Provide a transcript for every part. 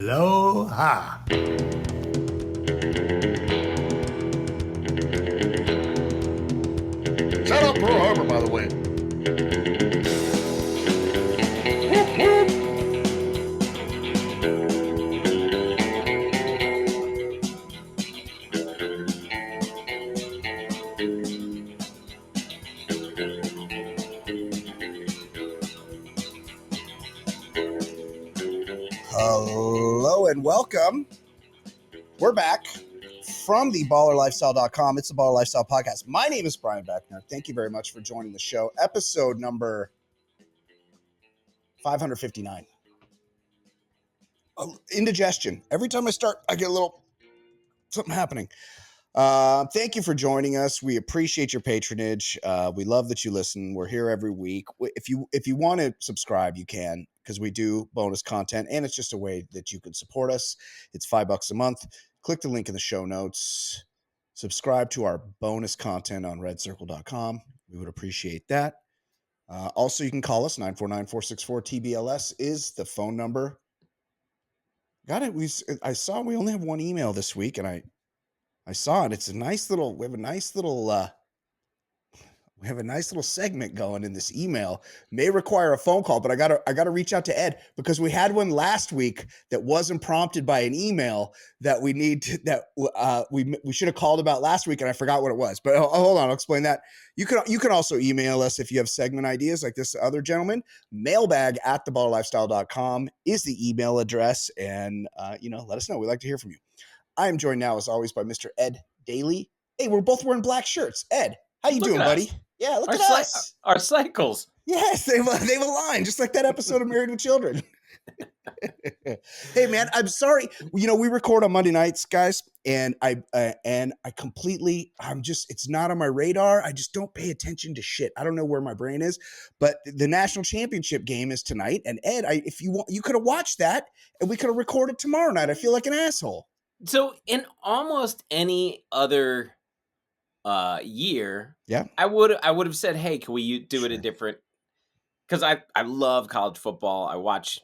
Aloha. Shout out Pearl Harbor, by the way. Hello and welcome. We're back from the ballerlifestyle.com. It's the Baller Lifestyle Podcast. My name is Brian Beckner. Thank you very much for joining the show. Episode number 559. Indigestion. Every time I start, I get a little something happening. Thank you for joining us. We appreciate your patronage. We love that you listen. We're here every week. If you want to subscribe, you can, because we do bonus content, and it's just a way that you can support us. It's $5 a month. Click the link in the show notes. Subscribe to our bonus content on redcircle.com. We would appreciate that. Also, you can call us. 949-464-TBLS is the phone number. Got it. I saw we only have one email this week, and I saw it. It's a nice little. We have a nice little segment going in this email. May require a phone call, but I gotta reach out to Ed, because we had one last week that wasn't prompted by an email that we need to, that we should have called about last week, and I forgot what it was. But hold on, I'll explain that. You can also email us if you have segment ideas like this other gentleman. Mailbag@theballerlifestyle.com is the email address, and let us know. We'd like to hear from you. I am joined now, as always, by Mr. Ed Daly. Hey, we're both wearing black shirts. Ed, how you doing, buddy? Yeah, look at us. Our cycles. Yes, they've aligned, just like that episode of Married with Children. Hey, man, I'm sorry. We record on Monday nights, guys, and it's not on my radar. I just don't pay attention to shit. I don't know where my brain is, but the national championship game is tonight. And Ed, if you want, you could have watched that, and we could have recorded tomorrow night. I feel like an asshole. So in almost any other year, yeah, I would have said, hey, can we do it a different? Because I love college football. I watch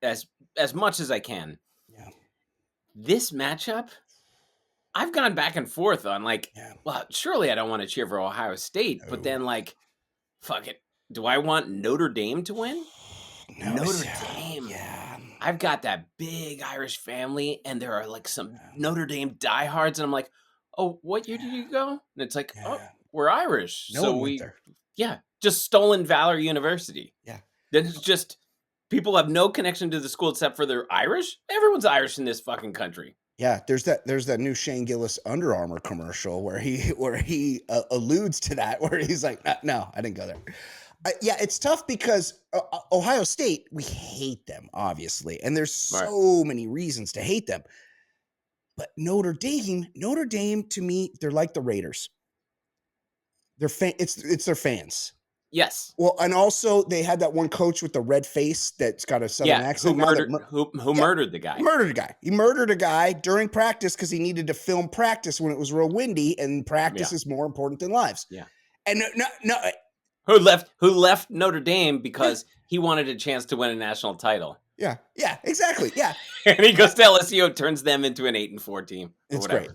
as much as I can. Yeah. This matchup, I've gone back and forth on well, surely I don't want to cheer for Ohio State, but then fuck it, do I want Notre Dame to win? No, Notre Dame. Yeah. I've got that big Irish family, and there are some Notre Dame diehards, and I'm like, oh, what year did you go? And it's like, oh, we're Irish. No one went there. Just stolen Valor University. Yeah. Then it's just people have no connection to the school except for they're Irish. Everyone's Irish in this fucking country. Yeah, there's that new Shane Gillis Under Armour commercial where he alludes to that, where he's like, no, I didn't go there. It's tough because Ohio State, we hate them, obviously, and there's so many reasons to hate them. But Notre Dame to me, they're like the Raiders. It's their fans. Yes. Well, and also they had that one coach with the red face that's got a southern accent. Who murdered the guy? He murdered a guy during practice because he needed to film practice when it was real windy, and practice is more important than lives. Yeah. And no. Who left Notre Dame because he wanted a chance to win a national title. Yeah, exactly. Yeah. And he goes to LSU and turns them into an 8-4 team. It's great.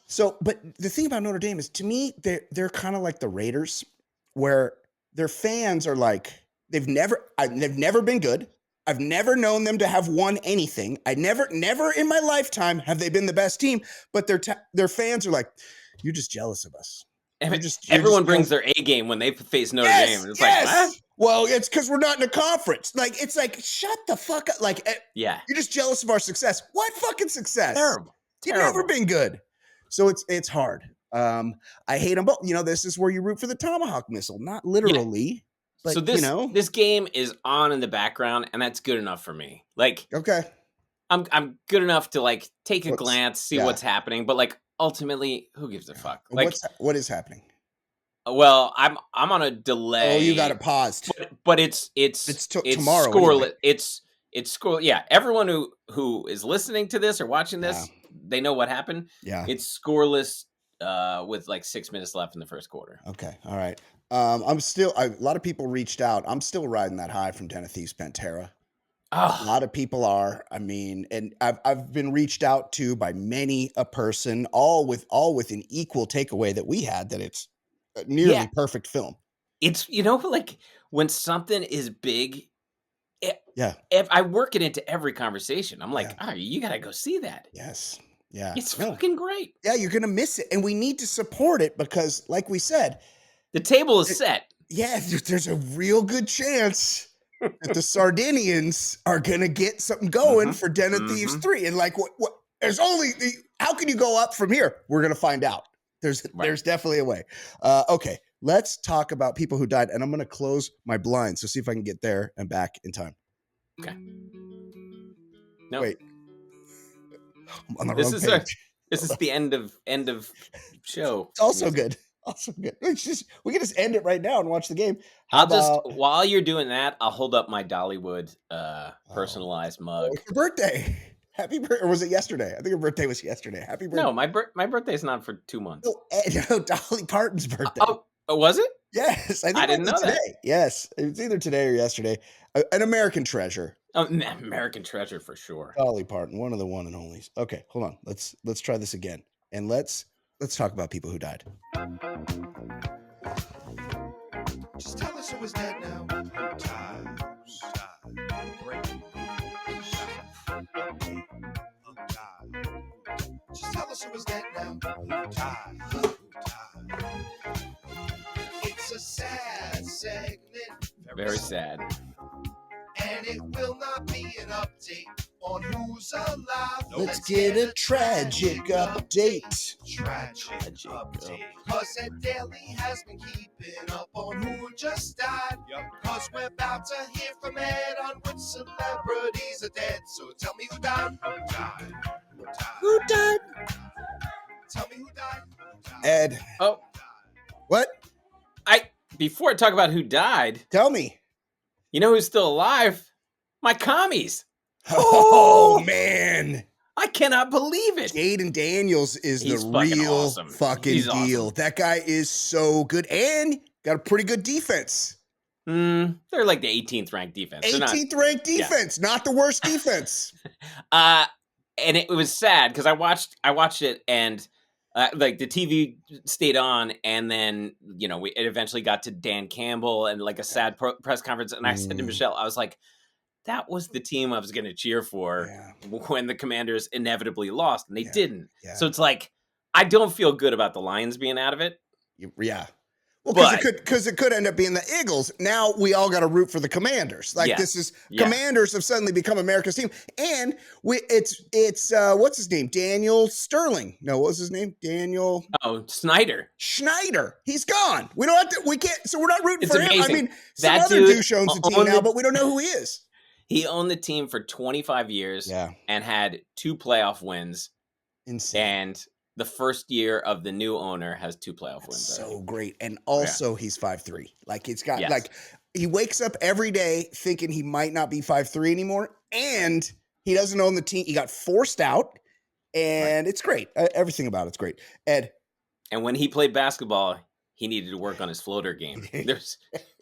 So, but the thing about Notre Dame is, to me, they're kind of like the Raiders, where their fans are like, they've never been good. I've never known them to have won anything. Never in my lifetime have they been the best team, but their fans are like, you're just jealous of us. Everyone brings their A game when they face Notre Dame. It's like, what? Well, it's because we're not in a conference. It's like, shut the fuck up. You're just jealous of our success. What fucking success? Terrible. You've never been good. So it's hard. I hate them both. This is where you root for the Tomahawk missile, not literally. But, so this game is on in the background, and that's good enough for me. Okay, I'm good enough to take a glance, see what's happening, but ultimately, who gives a fuck? What is happening? Well, I'm on a delay. Oh, you got it paused. But it's tomorrow. Scoreless. Anyway. It's score. Yeah, everyone who is listening to this or watching this, they know what happened. Yeah, it's scoreless with 6 minutes left in the first quarter. Okay, all right. I'm still. A lot of people reached out. I'm still riding that high from Den of Thieves Pantera. A Oh, lot of people are. I mean, and I've been reached out to by many a person, all with an equal takeaway that we had, that it's a yeah. nearly perfect film. It's like when something is big, I Yeah, if I work it into every conversation, I'm yeah, like, "Oh, you gotta go see that. yes, yeah. It's No, fucking great." yeah, you're gonna miss it, and we need to support it because, like we said, The table is it, set. yeah, there's a real good chance that the Sardinians are gonna get something going Mhm. for Den of Thieves Mhm. 3. And like what there's only how can you go up from here? We're gonna find out. Right. There's definitely a way. Okay, let's talk about people who died, and I'm gonna close my blinds. So see if I can get there and back in time. Okay. Nope. Wait, I'm on the This wrong is page. Hold on. the end of show It's also music. good. Also good. We can just end it right now and watch the game. How I'll just about while you're doing that, I'll hold up my Dollywood, oh, personalized oh, mug. it's your birthday. Happy birthday. Or was it yesterday? I think your birthday was yesterday. Happy birthday. No, my birthday's not for 2 months. No, no, Dolly Parton's birthday. Oh, was it? Yes, I think I it might didn't be know that. today. Yes, it's either today or yesterday. An American treasure, Oh, American Treasure for sure. Dolly Parton, one of the one and onlys. Okay, hold on. Let's try this again, and let's talk about people who died. Just tell us who is dead now. Who died? Who died? Breaking news. Update. Who died? Just tell us who is dead now. Who died? Who died? It's a sad segment. Very sad. And it will not be an update on who's alive. Let's get a tragic update. Tragic update. Cause Ed Daly has been keeping up on who just died. Cause we're about to hear from Ed on which celebrities are dead. So tell me who died. Who died? Who died? Who died? Tell me who died. Ed. Oh, What? Before I talk about who died, Tell me. you know who's still alive? My commies. Oh, man. I cannot believe it. Jaden Daniels is He's the fucking real awesome. fucking He's deal. awesome. That guy is so good and got a pretty good defense. They're like the 18th ranked defense. They're not. 18th ranked Yeah. defense, not the worst defense. And it was sad because I watched it and like the TV stayed on, and then it eventually got to Dan Campbell and like a sad press conference, and I said to Michelle, I was like, that was the team I was going to cheer for when the Commanders inevitably lost, and they didn't. Yeah. So it's like I don't feel good about the Lions being out of it. Yeah. Well, But because it could end up being the Eagles. Now we all got to root for the Commanders. Like this is Commanders have suddenly become America's team, and it's what's his name? Daniel Sterling. No, what was his name? Daniel. Oh, Schneider. He's gone. We don't have to. We can't. So we're not rooting It's for amazing. him. I mean, some That other dude douche owns the team now, but we don't know who he is. He owned the team for 25 years and had 2 playoff wins. Insane. And the first year of the new owner has 2 playoff wins. So great. And also he's 5'3". Like it's got like he wakes up every day thinking he might not be 5'3" anymore. And he doesn't own the team. He got forced out. And it's great. Everything about it's great. Ed. And when he played basketball, he needed to work on his floater game.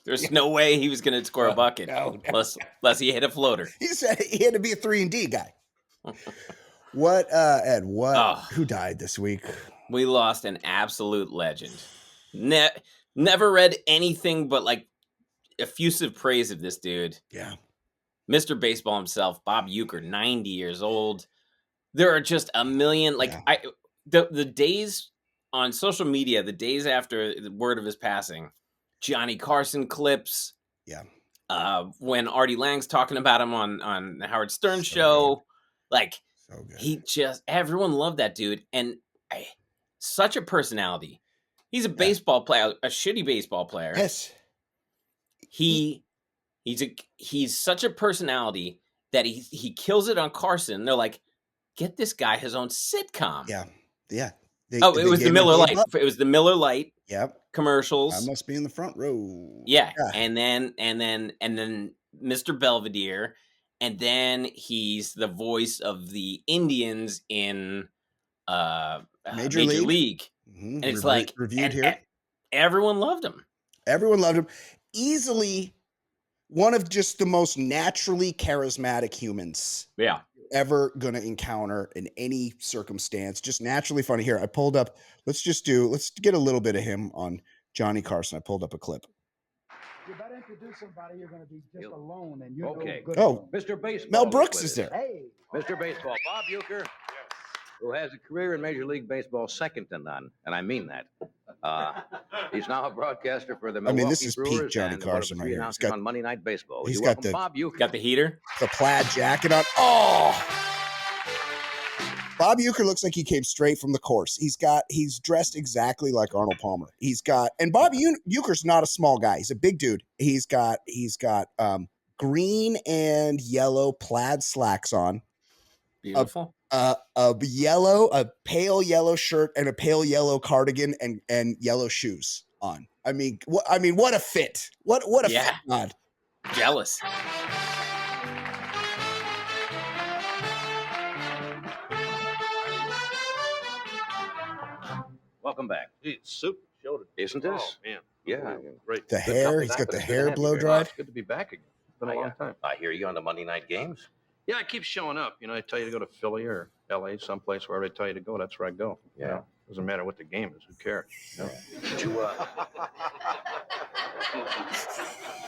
There's no way he was going to score a bucket unless he hit a floater. He said he had to be a 3-and-D guy. What, Ed, who died this week? We lost an absolute legend. Never read anything but like effusive praise of this dude. Yeah. Mr. Baseball himself, Bob Uecker, 90 years old. There are just a million, the days on social media, the days after the word of his passing, Johnny Carson clips. Yeah. When Artie Lang's talking about him on the Howard Stern show. Good. Everyone loved that dude. And such a personality. He's a baseball player, a shitty baseball player. Yes. He's such a personality that he kills it on Carson. They're like, get this guy his own sitcom. Yeah. Yeah. It was the Miller Lite. It was the Miller Lite. Yep. Commercials. I must be in the front row. Yeah. And then Mr. Belvedere. And then he's the voice of the Indians in Major League. Mm-hmm. And it's reviewed here. Everyone loved him. Everyone loved him. Easily one of just the most naturally charismatic humans Yeah. ever gonna encounter in any circumstance. Just naturally funny. Here, I pulled up. Let's get a little bit of him on Johnny Carson. I pulled up a clip. You better introduce somebody you're going to be just You- alone and you Okay. know good. Oh, Mr. Baseball. Mel is Brooks with is us. there. Hey, Mr. Baseball, Bob Uecker, who has a career in Major League Baseball second to none, and I mean that. He's now a broadcaster for the I Milwaukee mean, this is peak Brewers Johnny and one of the Carson right three here. announcers on Monday Night Baseball. Would he's you got welcome the- Bob Uecker? Got the heater. The plaid jacket on. Oh, Bob Uecker looks like he came straight from the course. He's dressed exactly like Arnold Palmer. And Bob Uecker's not a small guy. He's a big dude. He's got green and yellow plaid slacks on. Beautiful. A pale yellow shirt and a pale yellow cardigan and yellow shoes on. I mean, what a fit. What a fit, God. Jealous. Welcome back. Gee, super show today. Isn't this? Oh, man. Yeah. Great. The Good hair, company he's back got with the us. Good to hair have you blow here. dried. It's good to be back again. It's been a long time. I hear you on the Monday night games. Yeah, I keep showing up. You know, I tell you to go to Philly or LA, someplace wherever they tell you to go, that's where I go. Yeah. You know, doesn't matter what the game is. Who cares? You know? Did you,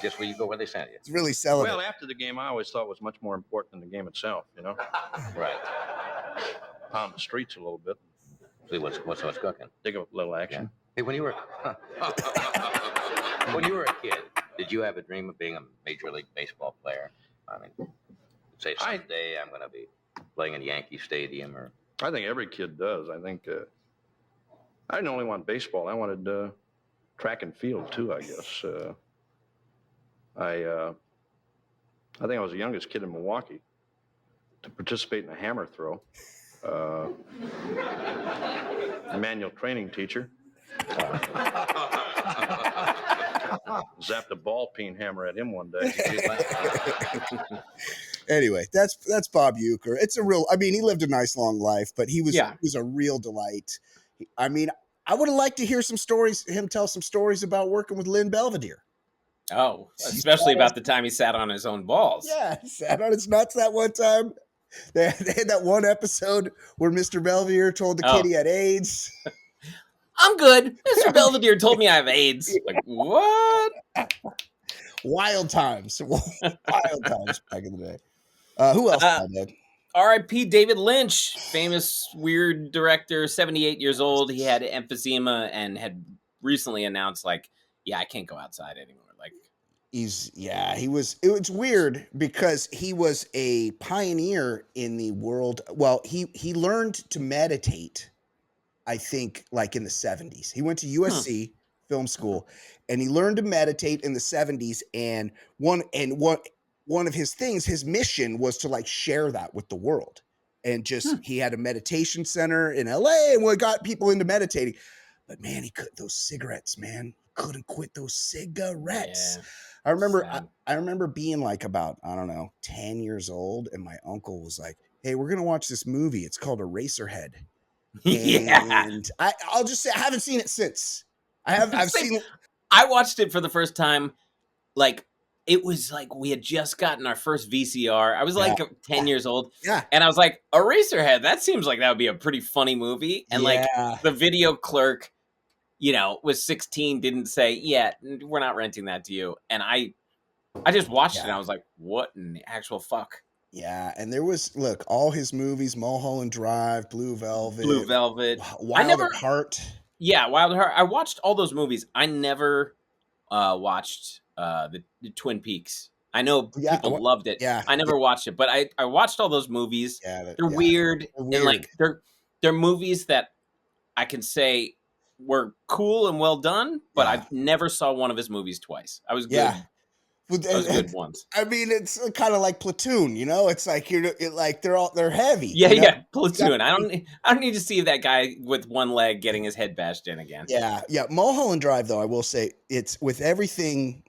just where you go where they send you. It's really selling Well, it. after the game, I always thought was much more important than the game itself. You know, Right. pound the streets a little bit, See what's cooking. dig up a little action. Hey, when you were a kid, did you have a dream of being a Major League Baseball player? I mean, say someday I'm going to be playing in Yankee Stadium or. I think every kid does. I think I didn't only want baseball. I wanted track and field too. I guess. I think I was the youngest kid in Milwaukee to participate in a hammer throw. Manual training teacher zapped a ball peen hammer at him one day. Anyway, that's Bob Uecker. It's a real. I mean, he lived a nice long life, but he was a real delight. I mean, I would have liked to hear him tell some stories about working with Lynn Belvedere. Oh, especially about the time he sat on his own balls. Yeah, he sat on his nuts that one time. They had that one episode where Mr. Belvedere told the kid he had AIDS. I'm good. Mr. Belvedere told me I have AIDS. Like, what? Wild times. Wild times back in the day. Who else died? R.I.P. David Lynch, famous weird director, 78 years old. He had emphysema and had recently announced, like, yeah, I can't go outside anymore. Like, it's weird because he was a pioneer in the world. Well, he learned to meditate, I think, like in the 70s. He went to USC film school and he learned to meditate in the 70s. And one of his things, his mission was to like share that with the world. And just he had a meditation center in LA and we got people into meditating. But man, those cigarettes, man, couldn't quit those cigarettes. Yeah. I remember being like about, I don't know, 10 years old. And my uncle was like, hey, we're going to watch this movie. It's called Eraserhead. Yeah. And I'll just say, I haven't seen it since. I've seen. I watched it for the first time. Like, it was like we had just gotten our first VCR. I was like 10 years old. Yeah. And I was like, Eraserhead, that seems like that would be a pretty funny movie. And like the video clerk, you know, was 16, didn't say, yeah, we're not renting that to you. And I just watched it and I was like, what in the actual fuck? Yeah, and there was, look, all his movies, Mulholland Drive, Blue Velvet. Wild at Heart. Yeah, Wild at Heart. I watched all those movies. I never watched the Twin Peaks. I know people loved it. Yeah, I never watched it, but I watched all those movies. Yeah, they're weird. And like they're movies that I can say were cool and well done, but I never saw one of his movies twice. I was good. Yeah. Those good ones. I mean, it's kind of like Platoon, you know. It's like they're heavy. Yeah, you know? Platoon. I don't need to see that guy with one leg getting his head bashed in again. Yeah. Mulholland Drive, though, I will say, it's with everything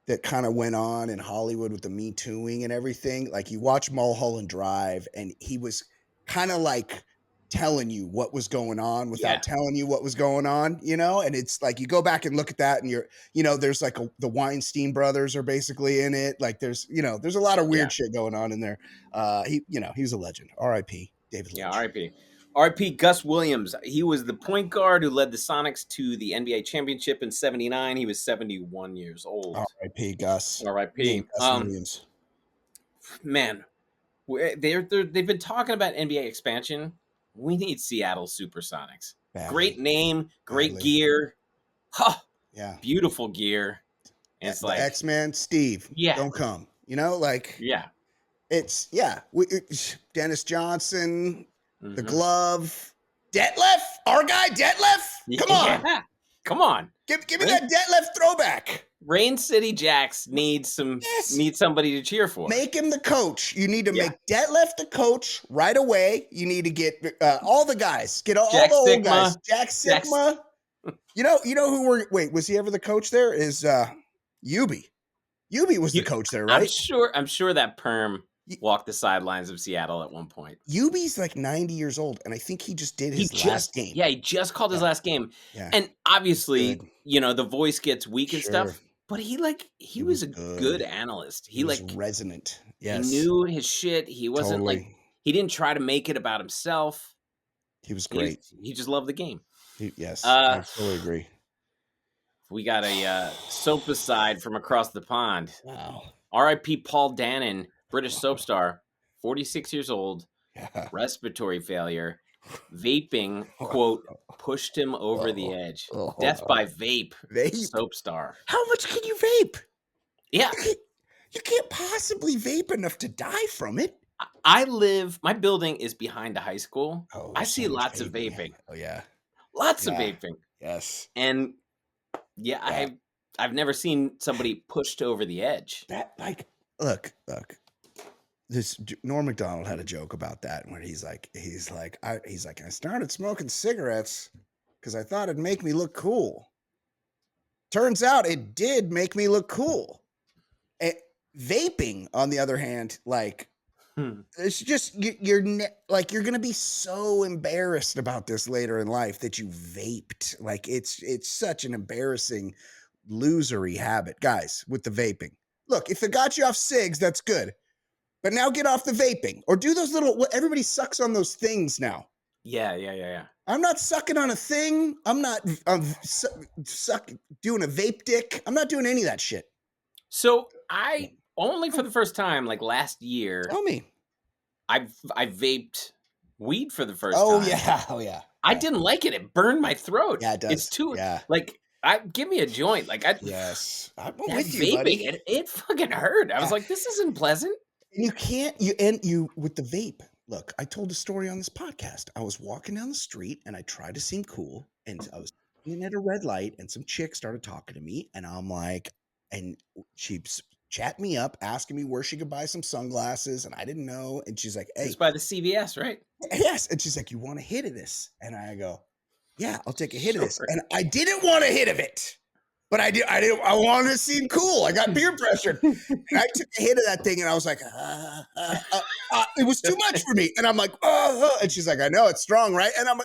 that kind of went on in Hollywood with the Me Tooing and everything. Like you watch Mulholland Drive, and he was kind of like telling you what was going on without telling you what was going on, you know? And it's like, you go back and look at that and there's like the Weinstein brothers are basically in it. Like there's a lot of weird shit going on in there. He was a legend. R.I.P. David Lynch. Yeah, R.I.P. R.I.P. Gus Williams. He was the point guard who led the Sonics to the NBA championship in '79. He was 71 years old. R.I.P. Gus. R.I.P. Gus Williams. Man, they've been talking about NBA expansion. We need Seattle Supersonics. Badly. Great name, great gear. Huh. Yeah. Beautiful gear. And it's like X-Men, Steve. Yeah. Don't come. You know, like it's Dennis Johnson, the glove, Detlef, our guy Detlef. Come on. Yeah. Come on. Give me that Detlef throwback. Rain City Jacks needs somebody to cheer for. Make him the coach. You need to make Detlef the coach right away. You need to get all the guys. Get all the old guys. Jack Sigma. You know who was he ever the coach there? Is Ubi. Ubi was the coach there, right? I'm sure that perm walked the sidelines of Seattle at one point. Ubi's like 90 years old, and I think he just did his last game. Yeah, he just called his last game. Yeah. And obviously, the voice gets weak and stuff. But he was a good analyst. He was resonant. Yes. He knew his shit. He wasn't he didn't try to make it about himself. He was great. He just loved the game. I totally agree. We got a soap aside from across the pond. Wow. R.I.P. Paul Danon, British soap star, 46 years old, respiratory failure, vaping, quote, pushed him over the edge. Death by vape, soap star. How much can you vape? Yeah. You can't possibly vape enough to die from it. My building is behind a high school. I see lots of vaping. Oh, yeah. Lots of vaping. Yes. And I've never seen somebody pushed over the edge. Look. This Norm Macdonald had a joke about that where he's like, I started smoking cigarettes because I thought it'd make me look cool. Turns out it did make me look cool. Vaping, on the other hand, it's just you're gonna be so embarrassed about this later in life that you vaped. Like it's such an embarrassing, losery habit, guys. With the vaping, look, if it got you off cigs, that's good. But now get off the vaping or do those everybody sucks on those things now. Yeah. I'm not sucking on a thing. I'm not doing a vape dick. I'm not doing any of that shit. So I only for the first time, last year. Tell me. I vaped weed for the first time. Oh yeah. I didn't like it. It burned my throat. Yeah, it does. It's too give me a joint. Yes. I'm with you, vaping, buddy. it fucking hurt. I was like, this isn't pleasant. And you can't, you with the vape. Look, I told a story on this podcast. I was walking down the street and I tried to seem cool. And I was sitting at a red light and some chick started talking to me. And I'm like, and she chat me up, asking me where she could buy some sunglasses. And I didn't know. And she's like, hey. It's by the CVS, right? Yes. And she's like, you want a hit of this? And I go, yeah, I'll take a hit of this. And I didn't want a hit of it. But I wanted to seem cool. I got peer pressure. And I took a hit of that thing and I was like, it was too much for me. And I'm like, and she's like, I know it's strong, right? And I'm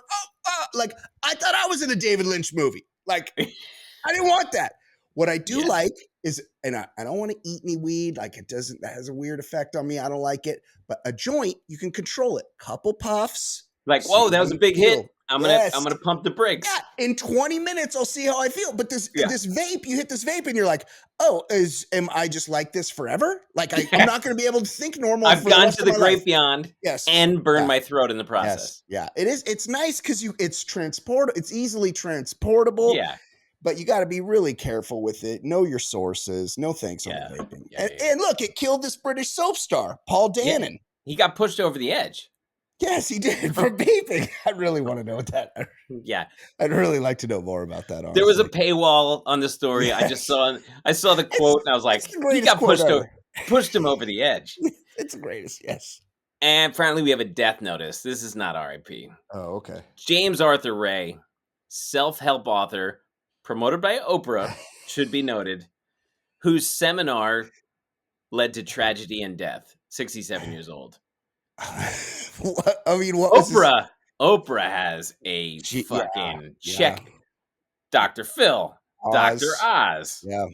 like, I thought I was in a David Lynch movie. Like, I didn't want that. What I do like is, and I don't want to eat any weed. Like that has a weird effect on me. I don't like it. But a joint, you can control it. Couple puffs. Whoa, that was a big hit. I'm gonna pump the brakes. Yeah, in 20 minutes I'll see how I feel. But this vape, you hit this vape and you're like, am I just like this forever? Like I'm not gonna be able to think normal. I've gone to the great beyond, and burned my throat in the process. Yes. Yeah, it is. It's nice because it's easily transportable. Yeah. But you got to be really careful with it. Know your sources. No thanks on the vaping. And look, it killed this British soap star, Paul Danon. Yeah. He got pushed over the edge. Yes, he did for vaping. I really want to know what that. Yeah, I'd really like to know more about that. Honestly. There was a paywall on the story. Yes. I saw the quote, and I was like, he got pushed him over the edge. It's the greatest. Yes. And apparently, we have a death notice. This is not R.I.P. Oh, okay. James Arthur Ray, self-help author, promoted by Oprah, should be noted, whose seminar led to tragedy and death. 67 years old. What was Oprah Oprah has a fucking check. Dr. Phil, Dr. Oz. Yeah.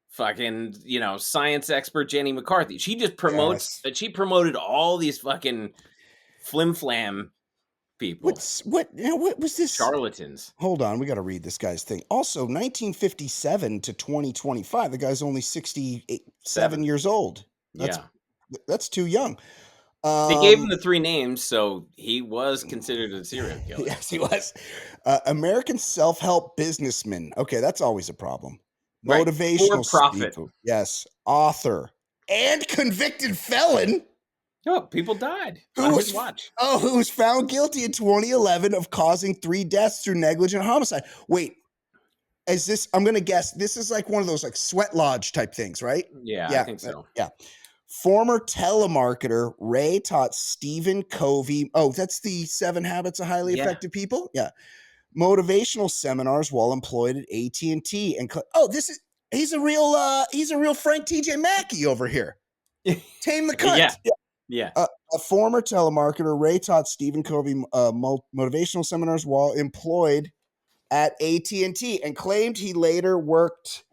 Fucking, science expert Jenny McCarthy. She just promotes. She promoted all these fucking flim flam people. What was this? Charlatans. Hold on, we got to read this guy's thing. Also, 1957 to 2025, the guy's only 67 years old. That's too young. They gave him the 3 names, so he was considered a serial killer. Yes, he was. American self-help businessman. Okay, that's always a problem. Motivational profit. speaker. Yes, author and convicted felon. Oh, people died. Who was found guilty in 2011 of causing 3 deaths through negligent homicide. Wait, is this? I'm gonna guess this is like one of those like sweat lodge type things, right? Yeah, I think so. Yeah. Former telemarketer Ray taught Stephen Covey. Oh, that's the 7 Habits of Highly Effective People. Yeah. Motivational seminars while employed at AT&T and he's a real Frank TJ Mackey over here. Tame the cunt. Yeah. A former telemarketer, Ray taught Stephen Covey motivational seminars while employed at AT&T and claimed he later worked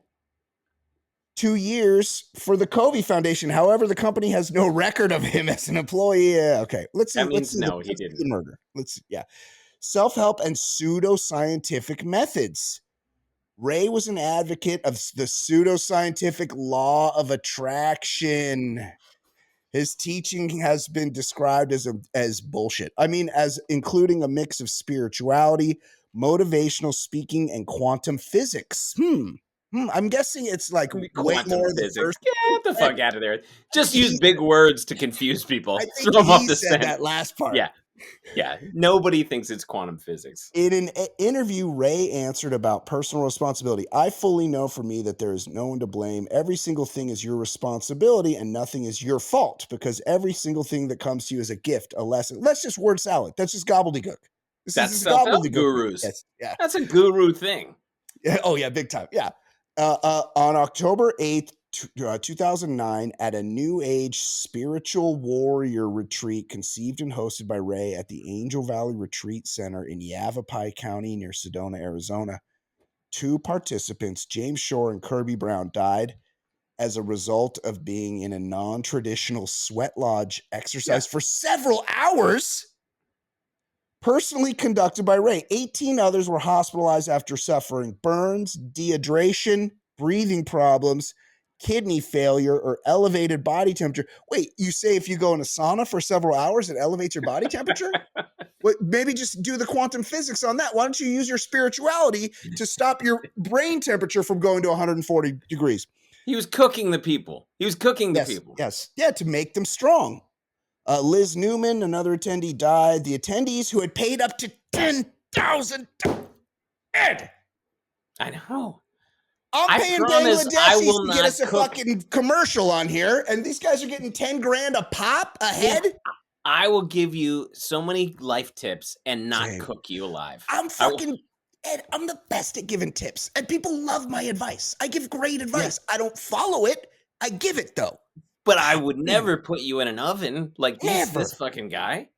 2 years for the Covey Foundation. However, the company has no record of him as an employee. Okay, let's see. He didn't. The murder. Self-help and pseudoscientific methods. Ray was an advocate of the pseudoscientific law of attraction. His teaching has been described as bullshit. I mean, as including a mix of spirituality, motivational speaking, and quantum physics. I'm guessing it's like way more than first. Get the fuck out of there. Just use big words to confuse people. I think he said that last part. Yeah. Nobody thinks it's quantum physics. In an interview, Ray answered about personal responsibility. I fully know for me that there is no one to blame. Every single thing is your responsibility and nothing is your fault because every single thing that comes to you is a gift, a lesson. That's just word salad. That's just gobbledygook. That's self-help gurus. Yes. Yeah. That's a guru thing. Oh, yeah, big time. Yeah. On October 8th, 2009, at a New Age spiritual warrior retreat conceived and hosted by Ray at the Angel Valley Retreat Center in Yavapai County near Sedona, Arizona, 2 participants, James Shore and Kirby Brown, died as a result of being in a non-traditional sweat lodge exercise for several hours. Personally conducted by Ray. 18 others were hospitalized after suffering burns, dehydration, breathing problems, kidney failure, or elevated body temperature. Wait, you say if you go in a sauna for several hours, it elevates your body temperature? Maybe just do the quantum physics on that. Why don't you use your spirituality to stop your brain temperature from going to 140 degrees? He was cooking the people. People. Yes. Yeah, to make them strong. Liz Newman, another attendee, died. The attendees who had paid up to $10,000. Ed! I know. I'm paying Bangladeshis to get us a fucking commercial on here, and these guys are getting $10,000 a pop a head. I will give you so many life tips and not cook you alive. Ed, I'm the best at giving tips, and people love my advice. I give great advice. Yeah. I don't follow it. I give it, though. But I would never put you in an oven like this fucking guy.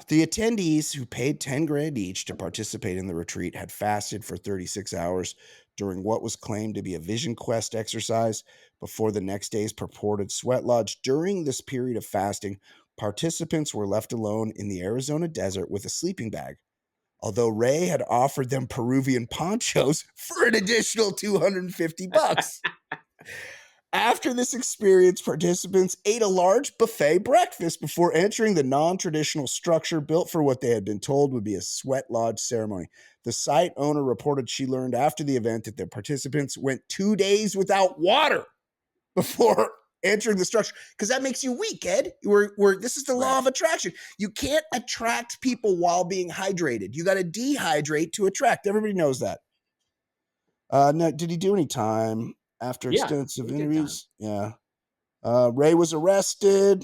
The attendees who paid $10,000 each to participate in the retreat had fasted for 36 hours during what was claimed to be a vision quest exercise before the next day's purported sweat lodge. During this period of fasting, participants were left alone in the Arizona desert with a sleeping bag. Although Ray had offered them Peruvian ponchos for an additional $250. After this experience, participants ate a large buffet breakfast before entering the non-traditional structure built for what they had been told would be a sweat lodge ceremony. The site owner reported she learned after the event that the participants went 2 days without water before entering the structure, because that makes you weak, Ed. This is the law of attraction. You can't attract people while being hydrated. You got to dehydrate to attract. Everybody knows that. No, did he do any time? After extensive interviews, Ray was arrested.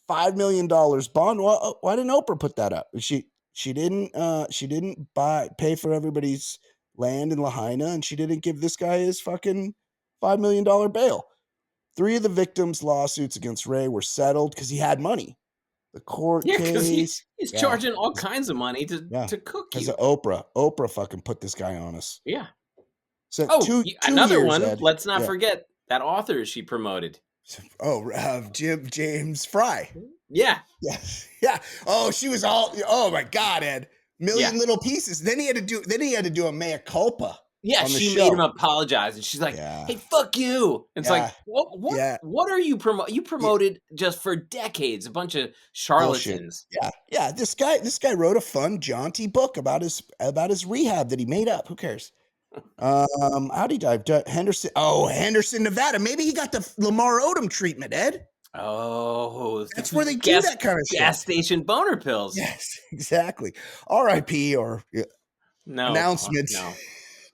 $5 million bond. Why didn't Oprah put that up? She didn't pay for everybody's land in Lahaina, and she didn't give this guy his fucking $5 million bail. 3 of the victims' lawsuits against Ray were settled because he had money. the court Yeah, because case. he's Yeah. charging all kinds of money to cook Because you. of Oprah. Oprah fucking put this guy on us. Yeah. So Oh, 2 another years, one. Ed. Let's not Yeah. forget that author she promoted. Oh, James Fry. Yeah. Yeah. Yeah. Oh, she was all. Oh my God, Ed. Million Yeah. little pieces. Then he had to do a mea culpa. Yeah, on the she show. made him apologize, and she's like, Yeah. "Hey, fuck you!" And it's like, what? Yeah. What are you promoting? You promoted just for decades a bunch of charlatans. Bullshit. Yeah. This guy wrote a fun, jaunty book about his rehab that he made up. Who cares? How'd he die? Henderson. Oh, Henderson, Nevada. Maybe he got the Lamar Odom treatment, Ed. Oh, That's where they do that kind of shit. Gas station boner pills. Yes, exactly. R.I.P. or No announcements. No.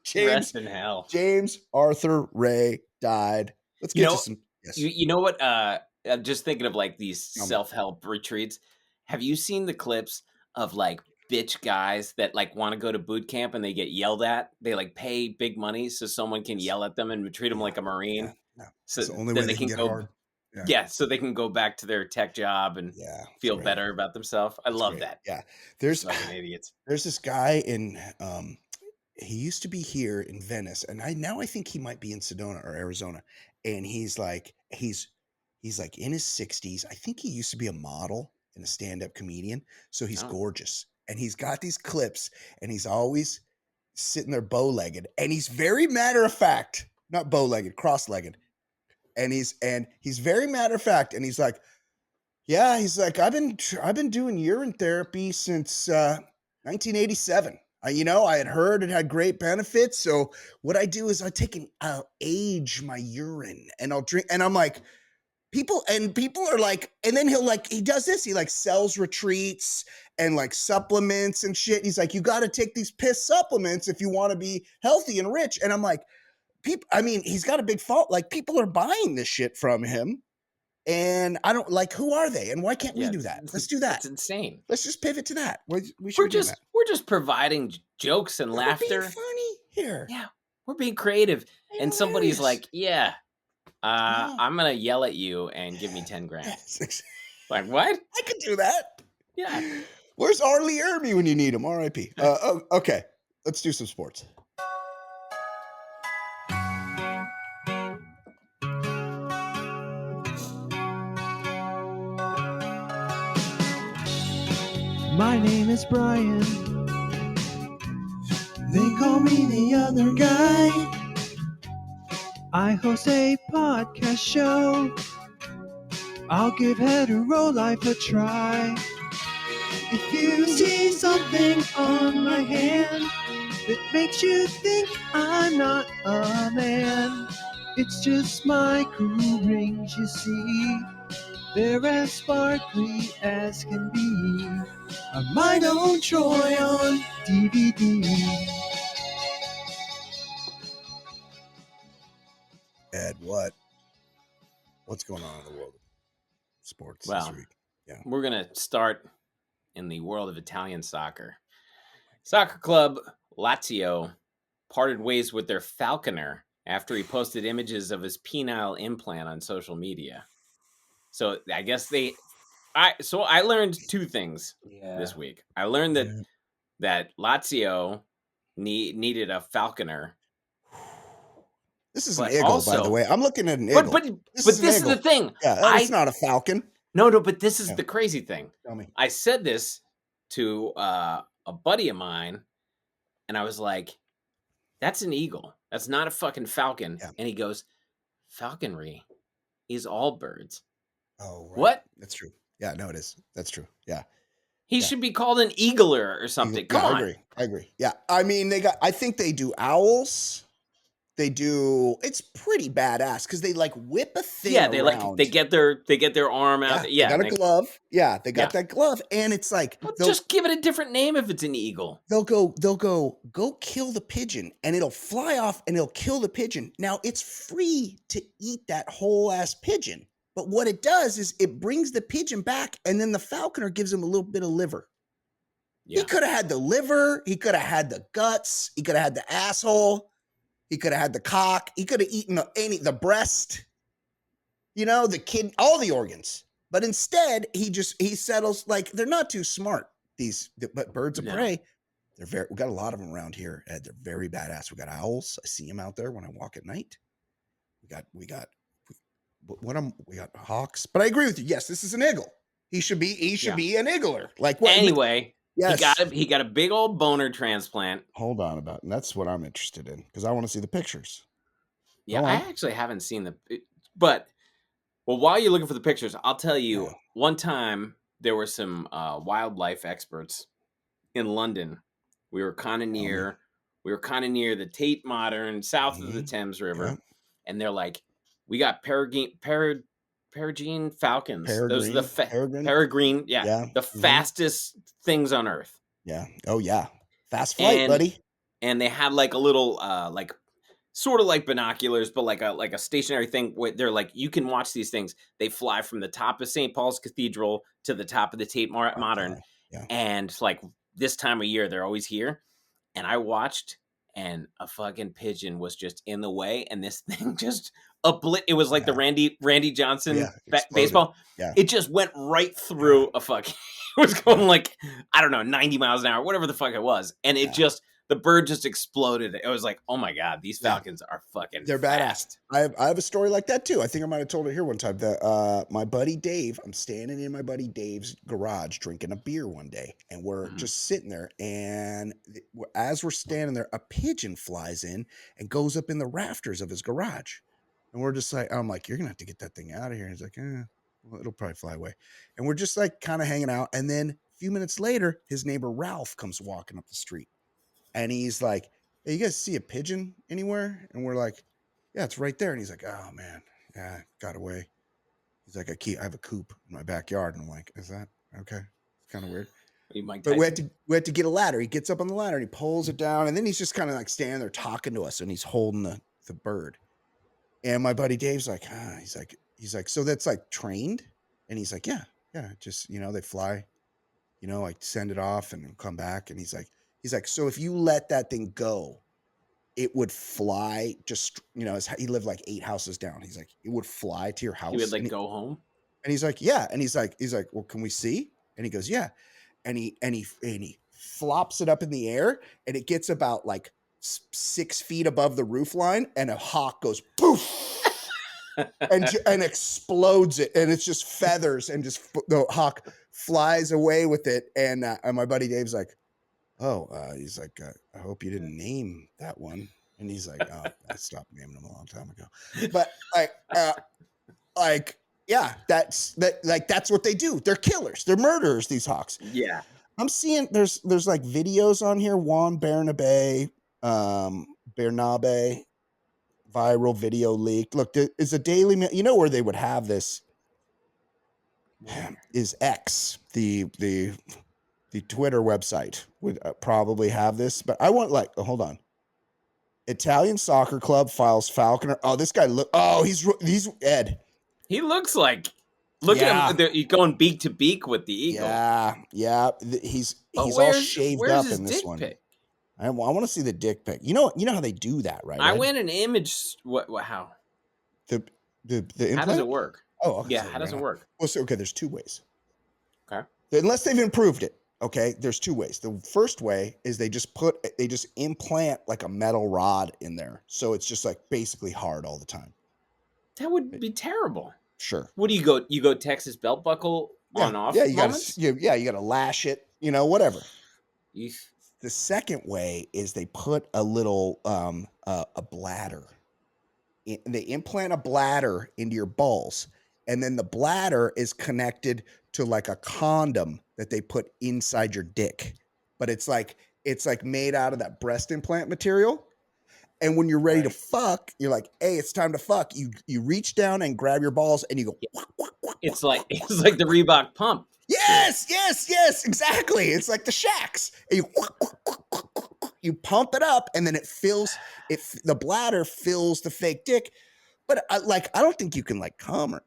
James, Rest in hell. James Arthur Ray died. Let's get to some. Yes. You know what? I'm just thinking of like these self-help retreats. Have you seen the clips of like bitch guys that like want to go to boot camp and they get yelled at? They like pay big money so someone can yell at them and treat them like a Marine. Yeah. So It's the only way they can get go hard. Yeah, so they can go back to their tech job and feel better about themselves. I love that. Yeah. There's fucking idiots. There's this guy in he used to be here in Venice, and I think he might be in Sedona or Arizona. And he's like in his 60s. I think he used to be a model and a stand-up comedian. So he's gorgeous. And he's got these clips, and he's always sitting there bow-legged. And he's very matter of fact, not bow-legged, cross-legged. And he's very matter of fact, and he's like, yeah, he's like, I've been doing urine therapy since 1987. I had heard it had great benefits. So what I do is I'll age my urine and I'll drink. And I'm like, people are like, and then he does this. He like sells retreats and like supplements and shit. He's like, you got to take these piss supplements if you want to be healthy and rich. And I'm like, he's got a big fault. Like, people are buying this shit from him, and I don't like. Who are they, and why can't we do that? Let's do that. It's insane. Let's just pivot to that. We're just providing jokes and laughter. We're being funny here. Yeah, we're being creative. And somebody's like, I'm gonna yell at you and give me 10 grand. Like, what? I could do that. Yeah. Where's Arlie Irby when you need him? R.I.P. Okay, let's do some sports. My name is Brian. They call me the other guy. I host a podcast show. I'll give hetero life a try. If you see something on my hand that makes you think I'm not a man, it's just my cool rings, you see. They're as sparkly as can be. A mine own Troy on DVD. Ed, what's going on in the world of sports Well, this week? Yeah. We're gonna start in the world of Italian soccer. Soccer club Lazio parted ways with their Falconer after he posted images of his penile implant on social media. So I guess I learned two things this week. I learned that Lazio needed a Falconer. This is an eagle, by the way. I'm looking at an eagle. But this is the thing. Yeah, it's not a falcon. No, but this is the crazy thing. Tell me. I said this to a buddy of mine, and I was like, that's an eagle. That's not a fucking falcon. Yeah. And he goes, falconry is all birds. Oh, right. What? That's true. Yeah, no, it is. That's true. Yeah. He should be called an eagler or something. Come on. I agree. Yeah. I mean, I think they do owls. It's pretty badass because they like whip a thing. Yeah, they around. they get their arm out. Yeah, they got a glove. Yeah, they got that glove, and it's like just give it a different name if it's an eagle. They'll go kill the pigeon, and it'll fly off, and it'll kill the pigeon. Now it's free to eat that whole ass pigeon, but what it does is it brings the pigeon back, and then the falconer gives him a little bit of liver. Yeah. He could have had the liver. He could have had the guts. He could have had the asshole. He could have had the cock. He could have eaten the breast, the kidney, all the organs. But instead, he settles, like, they're not too smart, but birds of No. prey, we got a lot of them around here, Ed. They're very badass. We got owls. I see them out there when I walk at night. We got hawks. But I agree with you. Yes, this is an eagle. He should be an eagler. Like what? Anyway, yes. he got a big old boner transplant. Hold on and that's what I'm interested in, because I want to see the pictures. Yeah, I actually haven't seen but while you're looking for the pictures, I'll tell you, one time there were some wildlife experts in London. We were kind of near the Tate Modern, south of the Thames River, and they're like, we got peregrine falcons. Those are the peregrine, the fastest things on Earth. Yeah. Oh yeah, fast flight, buddy. And they had like a little like sort of like binoculars, but like a stationary thing where they're like, you can watch these things. They fly from the top of St. Paul's Cathedral to the top of the Tate Modern. And like this time of year, they're always here. And I watched, and a fucking pigeon was just in the way. And this thing just it was like the Randy Johnson baseball. Yeah. It just went right through a fucking, it was going like, I don't know, 90 miles an hour, whatever the fuck it was. And it the bird just exploded. It was like, oh my God, these falcons are fucking They're fast. Badass. I have a story like that too. I think I might have told it here one time. That my buddy Dave, I'm standing in my buddy Dave's garage drinking a beer one day, and we're just sitting there, and as we're standing there, a pigeon flies in and goes up in the rafters of his garage. And we're just like, I'm like, you're gonna have to get that thing out of here. And he's like, well, it'll probably fly away. And we're just like kind of hanging out. And then a few minutes later, his neighbor Ralph comes walking up the street. And he's like, hey, you guys see a pigeon anywhere? And we're like, yeah, it's right there. And he's like, oh man, yeah, got away. He's like, I have a coop in my backyard. And I'm like, is that okay? It's kind of weird. But we had to get a ladder. He gets up on the ladder and he pulls it down. And then he's just kind of like standing there talking to us, and he's holding the bird. And my buddy Dave's like, he's like, so that's like trained? And he's like, yeah, just, they fly, like send it off and come back. And he's like, so if you let that thing go, it would fly just, he lived like 8 houses down. He's like, it would fly to your house. He would like go home. And he's like, yeah. And he's like, well, can we see? And he goes, yeah. And he flops it up in the air, and it gets about like 6 feet above the roof line, and a hawk goes poof and explodes it, and it's just feathers, and just the hawk flies away with it. And my buddy Dave's like, he's like, I hope you didn't name that one. And he's like, oh, I stopped naming them a long time ago. But that's what they do. They're killers. They're murderers, these hawks. Yeah. I'm seeing there's like videos on here. Juan Bernabe, viral video leak. Look, there is a Daily Mail. You know where they would have this is X, the Twitter website would probably have this, but I want hold on. Italian soccer club files Falconer. Oh, this guy he's Ed. He looks like, look at him. He's going beak to beak with the eagle. Yeah. He's all shaved up in this one. Pic? I want to see the dick pic. You know how they do that, right? I went an image. How? The implant? How does it work? Oh, okay, yeah. How does it work? Well, so, okay. There's 2 ways. Okay. Unless they've improved it. Okay. There's 2 ways. The first way is they just implant like a metal rod in there, so it's just like basically hard all the time. That would be terrible. Sure. What do you go? You go Texas belt buckle on off? Yeah, you gotta lash it. Whatever. Eesh. The second way is they put a little a bladder. They implant a bladder into your balls, and then the bladder is connected to like a condom that they put inside your dick. But it's like made out of that breast implant material. And when you're ready to fuck, you're like, hey, it's time to fuck. You reach down and grab your balls, and you go. It's like the Reebok pump. Yes, exactly. It's like the Shacks. And you pump it up, and then the bladder fills the fake dick. But I don't think you can come, or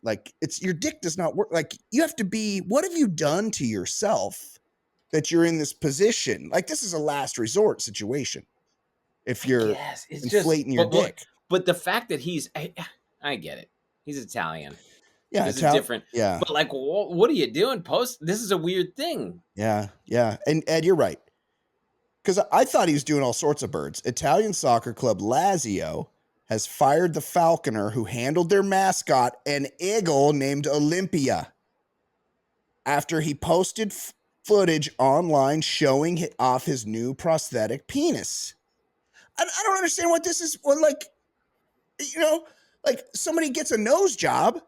your dick does not work. Like, you have to be, what have you done to yourself that you're in this position? Like, this is a last resort situation. If you're inflating your dick. But the fact that I get it. He's Italian. Yeah, This is different. Yeah, But like, what are you doing? This is a weird thing. yeah. And Ed, you're right. Because I thought he was doing all sorts of birds. Italian soccer club Lazio has fired the falconer who handled their mascot, an eagle named Olympia, after he posted footage online showing off his new prosthetic penis. I don't understand what this is. Well, like, like somebody gets a nose job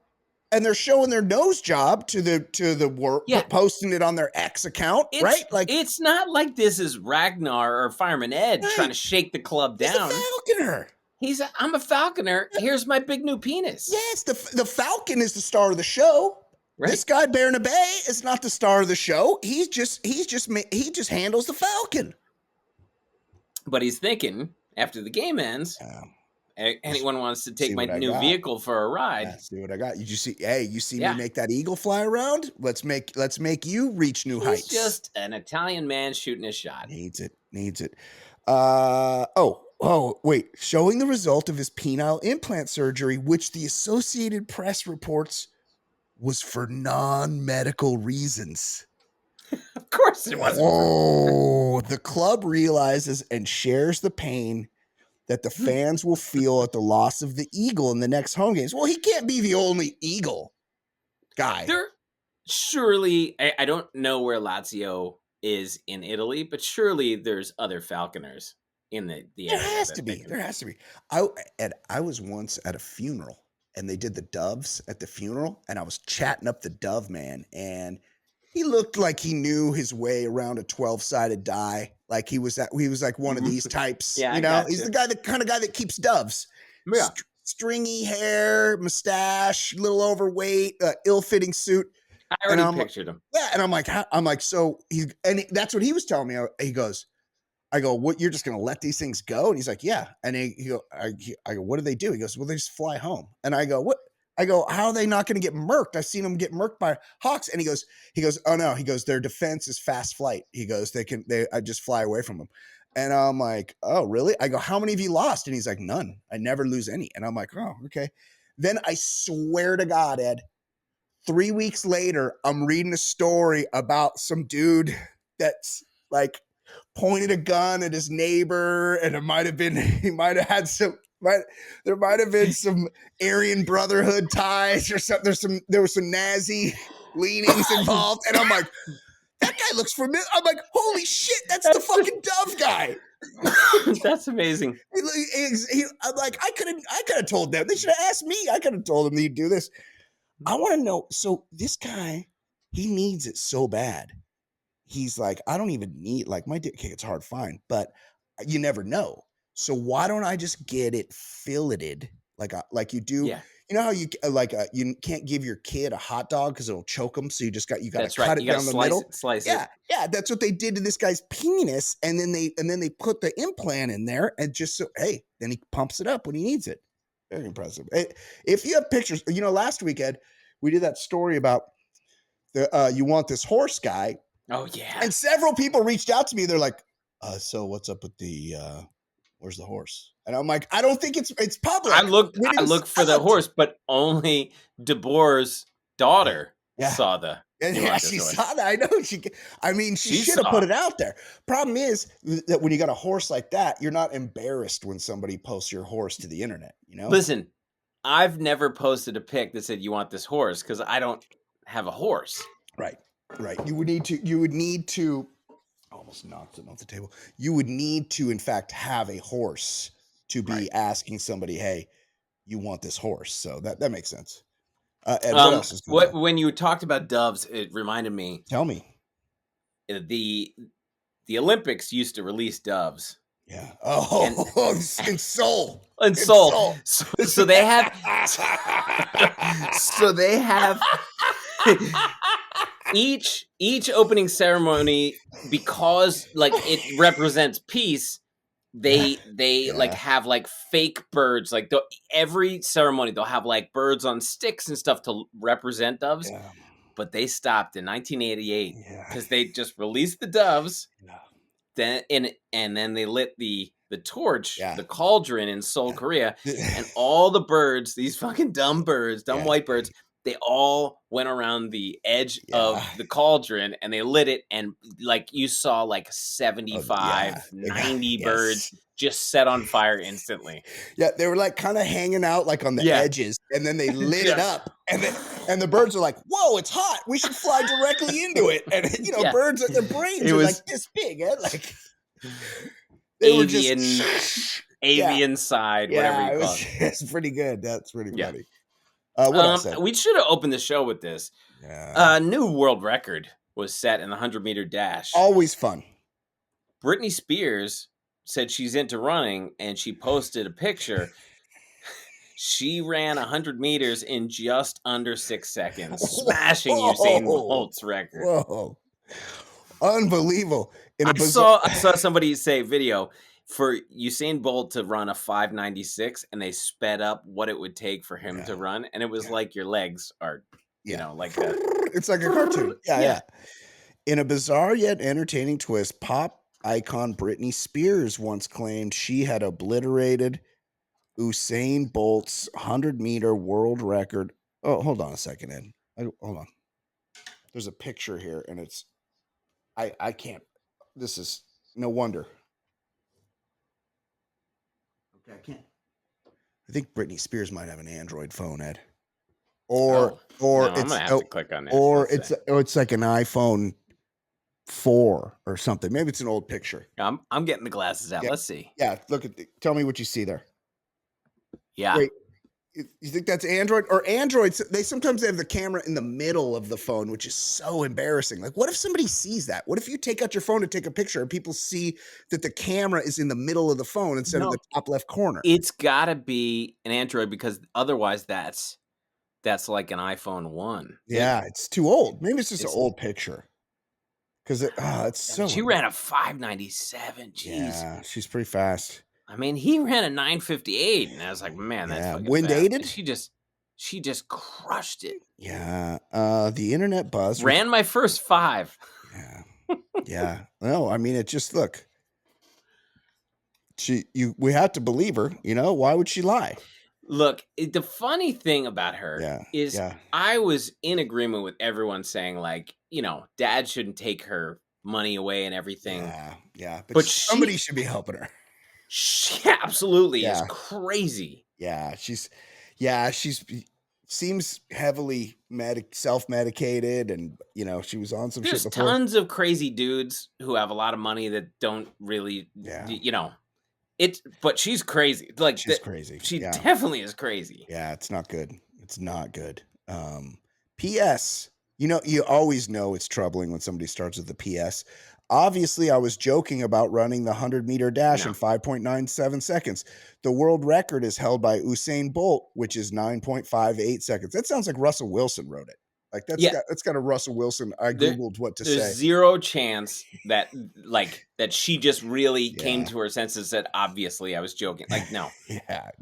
and they're showing their nose job to the work, Yeah. posting it on their X account, right? Like, it's not like this is Ragnar or Fireman Ed trying to shake the club down. He's a falconer. I'm a falconer. Here's my big new penis. Yes, the falcon is the star of the show. Right. This guy Bernabe is not the star of the show. He just handles the falcon. But he's thinking after the game ends, anyone wants to take my new vehicle for a ride. Yeah, see what I got. You see me make that eagle fly around? Let's make you reach new heights. Just an Italian man shooting his shot. Needs it. Wait. Showing the result of his penile implant surgery, which the Associated Press reports was for non-medical reasons. Of course it wasn't. Oh, the club realizes and shares the pain that the fans will feel at the loss of the eagle in the next home games. Well, he can't be the only eagle guy. Surely, I don't know where Lazio is in Italy, but surely there's other falconers in the area. There has to be. I was once at a funeral and they did the doves at the funeral, and I was chatting up the dove man, and he looked like he knew his way around a 12-sided die. Like he was like one of these types. Yeah, he's the kind of guy that keeps doves. Yeah. Stringy hair, mustache, little overweight, ill-fitting suit. I already pictured him. Yeah, and I'm like, so that's what he was telling me. I go, what? You're just gonna let these things go? And he's like, yeah. And I go, what do they do? He goes, well, they just fly home. And I go, what? I go, how are they not going to get murked? I've seen them get murked by hawks. And he goes, oh no. He goes, their defense is fast flight. He goes, I just fly away from them. And I'm like, oh really? I go, how many have you lost? And he's like, none. I never lose any. And I'm like, oh, okay. Then I swear to God, Ed, 3 weeks later, I'm reading a story about some dude that's like pointed a gun at his neighbor, and there might have been some Aryan Brotherhood ties or something. There was some Nazi leanings involved, and I'm like, that guy looks familiar. I'm like, holy shit, that's the fucking dove guy. That's amazing. I'm like, I could have told them. They should have asked me. I could have told them he'd do this. I want to know. So this guy, he needs it so bad. He's like, I don't even need, like, my dick. Okay, it's hard, fine, but you never know. So why don't I just get it filleted like you do? Yeah. You know how you you can't give your kid a hot dog because it'll choke him. So you got to cut it down the middle. Slice it. Yeah. That's what they did to this guy's penis, and then they put the implant in there, and then he pumps it up when he needs it. Very impressive. If you have pictures, last week, Ed, we did that story about the you want this horse guy. Oh yeah. And several people reached out to me. They're like, so what's up with the where's the horse? And I'm like, I don't think it's public. I looked for the horse, but only DeBoer's daughter saw the. Yeah, she saw that. I know she should have put it out there. Problem is that when you got a horse like that, you're not embarrassed when somebody posts your horse to the internet. Listen, I've never posted a pic that said you want this horse because I don't have a horse. Right. You would need to almost knocked it off the table. You would need to, in fact, have a horse to be asking somebody, hey, you want this horse. So that makes sense. Ed, what else is going on? When you talked about doves, it reminded me. Tell me. The Olympics used to release doves. Yeah. Oh, in Seoul. In Seoul. So they have. Each opening ceremony, because like it represents peace. They like have like fake birds. Like every ceremony, they'll have like birds on sticks and stuff to represent doves. Yeah. But they stopped in 1988 because they just released the doves. Yeah. Then they lit the torch, the cauldron in Seoul, Korea, and all the birds, these fucking dumb white birds, they all went around the edge of Yeah. the cauldron and they lit it. And like you saw like 75, 90 birds just set on fire instantly. Yeah, they were like kind of hanging out like on the edges, and then they lit it up, and the birds are like, "Whoa, it's hot! We should fly directly into it." And birds, their brains are like this big, like they were just avian side, whatever you call it. It's pretty good. That's pretty funny. What else? We should have opened the show with this. New world record was set in the 100-meter dash. Always fun. Britney Spears said she's into running, and she posted a picture. She ran 100 meters in just under 6 seconds, smashing Usain Bolt's record. Whoa. Unbelievable. I saw somebody say video for Usain Bolt to run a 5:96, and they sped up what it would take for him to run. And it was like your legs are, like that. It's like a cartoon. Yeah. In a bizarre yet entertaining twist, pop icon Britney Spears once claimed she had obliterated Usain Bolt's 100-meter world record. Oh, hold on a second, Ed. Hold on. There's a picture here, and it's I can't. This is no wonder. Okay, I can't. I think Britney Spears might have an Android phone, Ed. Or I'm gonna have to click on this. Or it's like an iPhone 4 or something. Maybe it's an old picture. I'm getting the glasses out. Yeah. Let's see. Yeah, look at tell me what you see there. Yeah. Wait, you think that's Android? Or Androids, they sometimes have the camera in the middle of the phone, which is so embarrassing. Like, what if somebody sees that? What if you take out your phone to take a picture and people see that the camera is in the middle of the phone instead of the top left corner? It's got to be an Android, because otherwise that's like an iPhone 1. Yeah, it's too old. Maybe it's just an old picture. Because it's so. She ran a 5:97. Jeez. Yeah, she's pretty fast. I mean, he ran a 9:58, and I was like, man, that's fucking wind fast. aided. She just crushed it. Yeah. The internet buzz ran my first 5. Yeah. Yeah. No, I mean, it just look. We have to believe her. Why would she lie? Look, the funny thing about her is I was in agreement with everyone saying, like, dad shouldn't take her money away and everything. Yeah. But somebody should be helping her. She absolutely is crazy. Yeah. She seems heavily self-medicated, and, she was on some There's shit before. tons of crazy dudes who have a lot of money that don't really, but she's crazy. Like, she's crazy. She definitely is crazy. Yeah, it's not good. It's not good. P.S. You always know it's troubling when somebody starts with the P.S. Obviously, I was joking about running the 100-meter dash in 5.97 seconds. The world record is held by Usain Bolt, which is 9.58 seconds. That sounds like Russell Wilson wrote it. Like that's got a Russell Wilson. I Googled what to say. There's zero chance that she just really came to her senses and said, obviously I was joking. Like, no.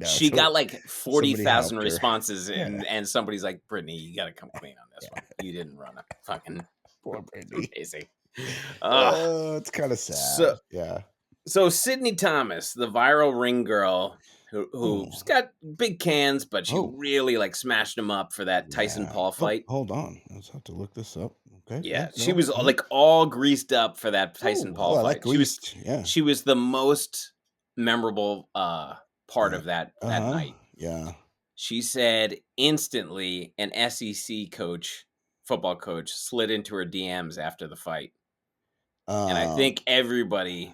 She got like 40,000 responses and somebody's like, Brittany, you got to come clean on this one. You didn't run a fucking poor Brittany. Amazing. It's kind of sad. So Sydney Thomas, the viral ring girl, who's got big cans, but she really smashed him up for that Tyson Paul fight. Hold on, I just have to look this up. Okay. Yeah, she was all greased up for that Tyson Paul fight. She was the most memorable part of that night. Yeah. She said instantly an SEC football coach, slid into her DMs after the fight. And I think everybody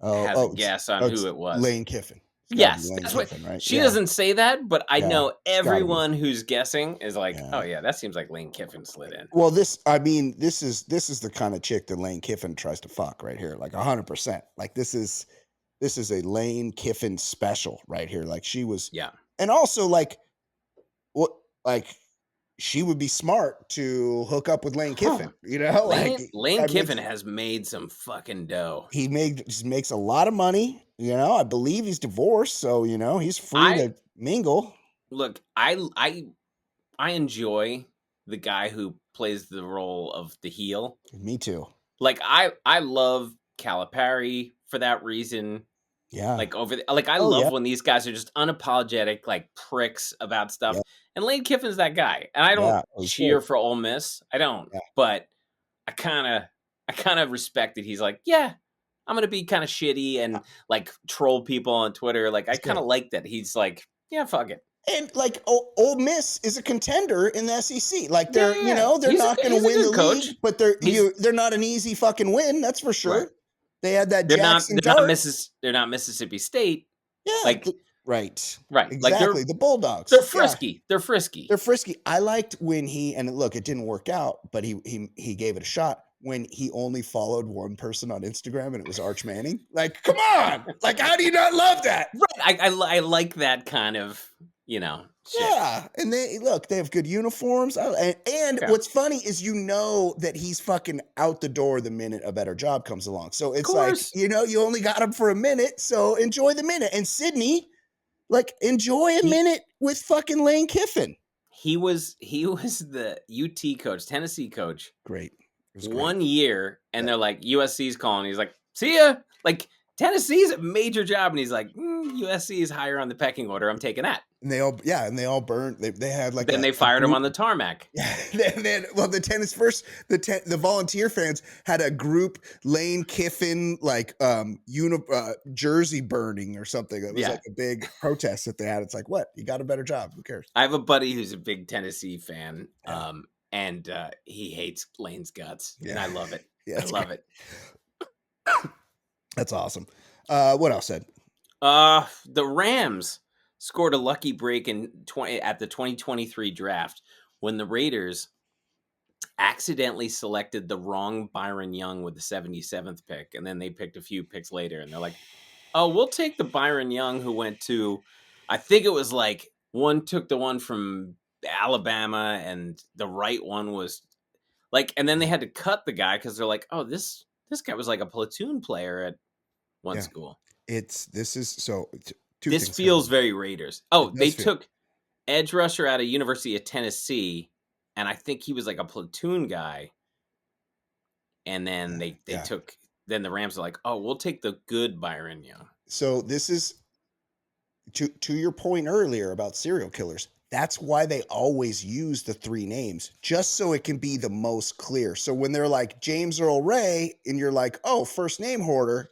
has a guess on who it was. Lane Kiffen. Yes, that's Kiffen, right? She doesn't say that, but I know everyone who's guessing is like, oh yeah, that seems like Lane Kiffen slid in. Well, this is the kind of chick that Lane Kiffen tries to fuck right here, like 100%. Like this is a Lane Kiffen special right here. Like she was, and also she would be smart to hook up with Lane Kiffen, Lane Kiffen has made some fucking dough. He makes a lot of money. I believe he's divorced, so he's free to mingle. Look, I enjoy the guy who plays the role of the heel. Me too. Like I love Calipari for that reason. Yeah. I love when these guys are just unapologetic, like pricks about stuff. And Lane Kiffin's that guy. And I don't it was cheer good. for Ole Miss. I don't. Yeah. But I kind of respect that he's like, yeah, I'm gonna be kind of shitty and like troll people on Twitter. Like I kind of like that he's like, yeah, fuck it. And like Ole Miss is a contender in the SEC. Like they're Yeah. they're He's not going he's to a win the good coach. league, but they're not an easy fucking win. That's for sure. Right. They had that They're Jackson not Dart. they're not Mississippi State. Yeah, Like right, right. exactly. Like the Bulldogs. they're frisky. They're frisky. They're frisky. I liked when look, it didn't work out, but he gave it a shot when he only followed one person on Instagram, and it was Arch Manning. Like, come on! Like, how do you not love that? Right. I like that kind of shit. Yeah, and they have good uniforms. And what's funny is that he's fucking out the door the minute a better job comes along. So it's like, you only got him for a minute, so enjoy the minute. And Sydney, like, enjoy a minute with fucking Lane Kiffin. He was the UT coach, Tennessee coach. Great. It was 1 year, and they're like, USC's calling. He's like, see ya. Like, Tennessee's a major job, and he's like, USC is higher on the pecking order. I'm taking that. And they all burned. They had like. Then they fired him on the tarmac. Yeah. The volunteer fans had a group Lane Kiffin like jersey burning or something. It was like a big protest that they had. It's like, what? You got a better job? Who cares? I have a buddy who's a big Tennessee fan. And he hates Lane's guts, and I love it. Yeah, I love it. That's awesome. What else said? The Rams scored a lucky break at the 2023 draft when the Raiders accidentally selected the wrong Byron Young with the 77th pick, and then they picked a few picks later, and they're like, "Oh, we'll take the Byron Young who went to, I think it was like one took the one from Alabama, and the right one was like," and then they had to cut the guy because they're like, "Oh, this guy was like a platoon player at one school." This feels very Raiders. Oh, they took edge rusher out of University of Tennessee, and I think he was like a platoon guy. And then they took. Then the Rams are like, "Oh, we'll take the good Byron Young." So this is to your point earlier about serial killers. That's why they always use the three names, just so it can be the most clear. So when they're like James Earl Ray, and you're like, oh, first name hoarder,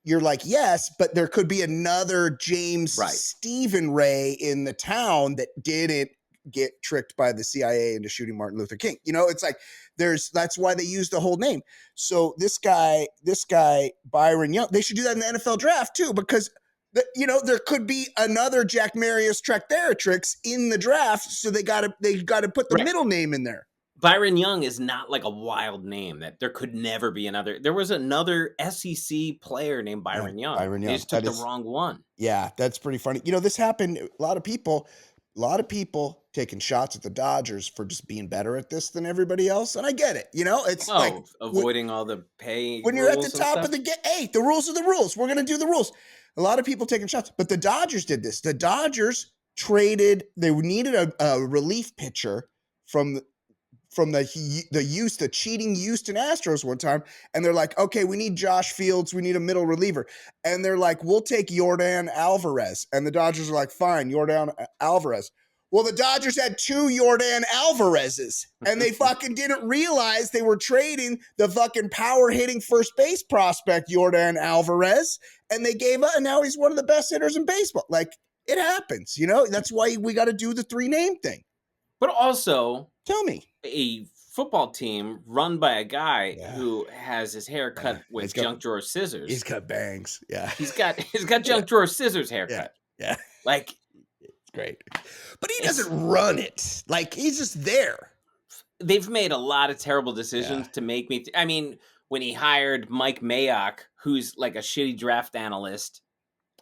you're like, yes, but there could be another James Stephen Ray in the town that didn't get tricked by the CIA into shooting Martin Luther King. It's like that's why they use the whole name. So this guy, Byron Young, they should do that in the NFL draft too, because there could be another Jack Marius Trachtheratrix in the draft, so they got to put the middle name in there. Byron Young is not like a wild name that there could never be another. There was another SEC player named Byron Young. Byron Young. They just took the wrong one. Yeah, that's pretty funny. This happened. A lot of people taking shots at the Dodgers for just being better at this than everybody else, and I get it. It's like avoiding all the pay. When you're at the top of the game, hey, the rules are the rules. We're gonna do the rules. A lot of people taking shots, but the Dodgers did this. The Dodgers traded. They needed a relief pitcher from the cheating Houston Astros one time, and they're like, okay, we need Josh Fields, we need a middle reliever, and they're like, we'll take Yordan Alvarez, and the Dodgers are like, fine, Yordan Alvarez. Well, the Dodgers had two Yordan Alvarezes, and they fucking didn't realize they were trading the fucking power-hitting first base prospect, Yordan Alvarez, and they gave up, and now he's one of the best hitters in baseball. Like, it happens, That's why we got to do the three-name thing. But also, tell me, a football team run by a guy who has his hair cut with junk drawer scissors. He's got bangs. Yeah, he's got junk drawer scissors haircut. Yeah. Like. Great. But he doesn't run it. Like, he's just there. They've made a lot of terrible decisions to make me... I mean, when he hired Mike Mayock, who's like a shitty draft analyst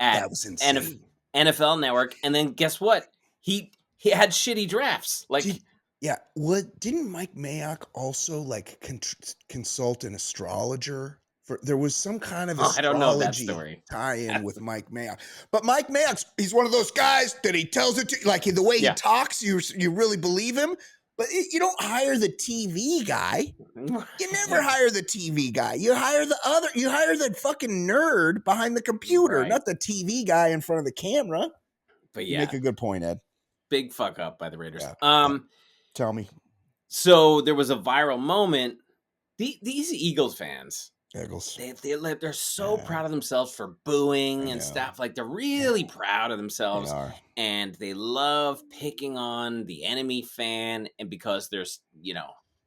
at NFL Network, and then guess what? He had shitty drafts. Like... Didn't Mike Mayock also like consult an astrologer? There was some kind of astrology I don't know that story. tie-in with Mike Mayock. But Mike Mayock, he's one of those guys that he tells it to, like the way he talks, you really believe him. But you don't hire the TV guy. You never hire the TV guy. You hire the fucking nerd behind the computer, not the TV guy in front of the camera. But you make a good point, Ed. big fuck up by the Raiders. Yeah. Tell me. So there was a viral moment. These Eagles fans, Eagles. they're so proud of themselves for booing and stuff. Like they're really proud of themselves. They are. And they love picking on the enemy fan, and because there's,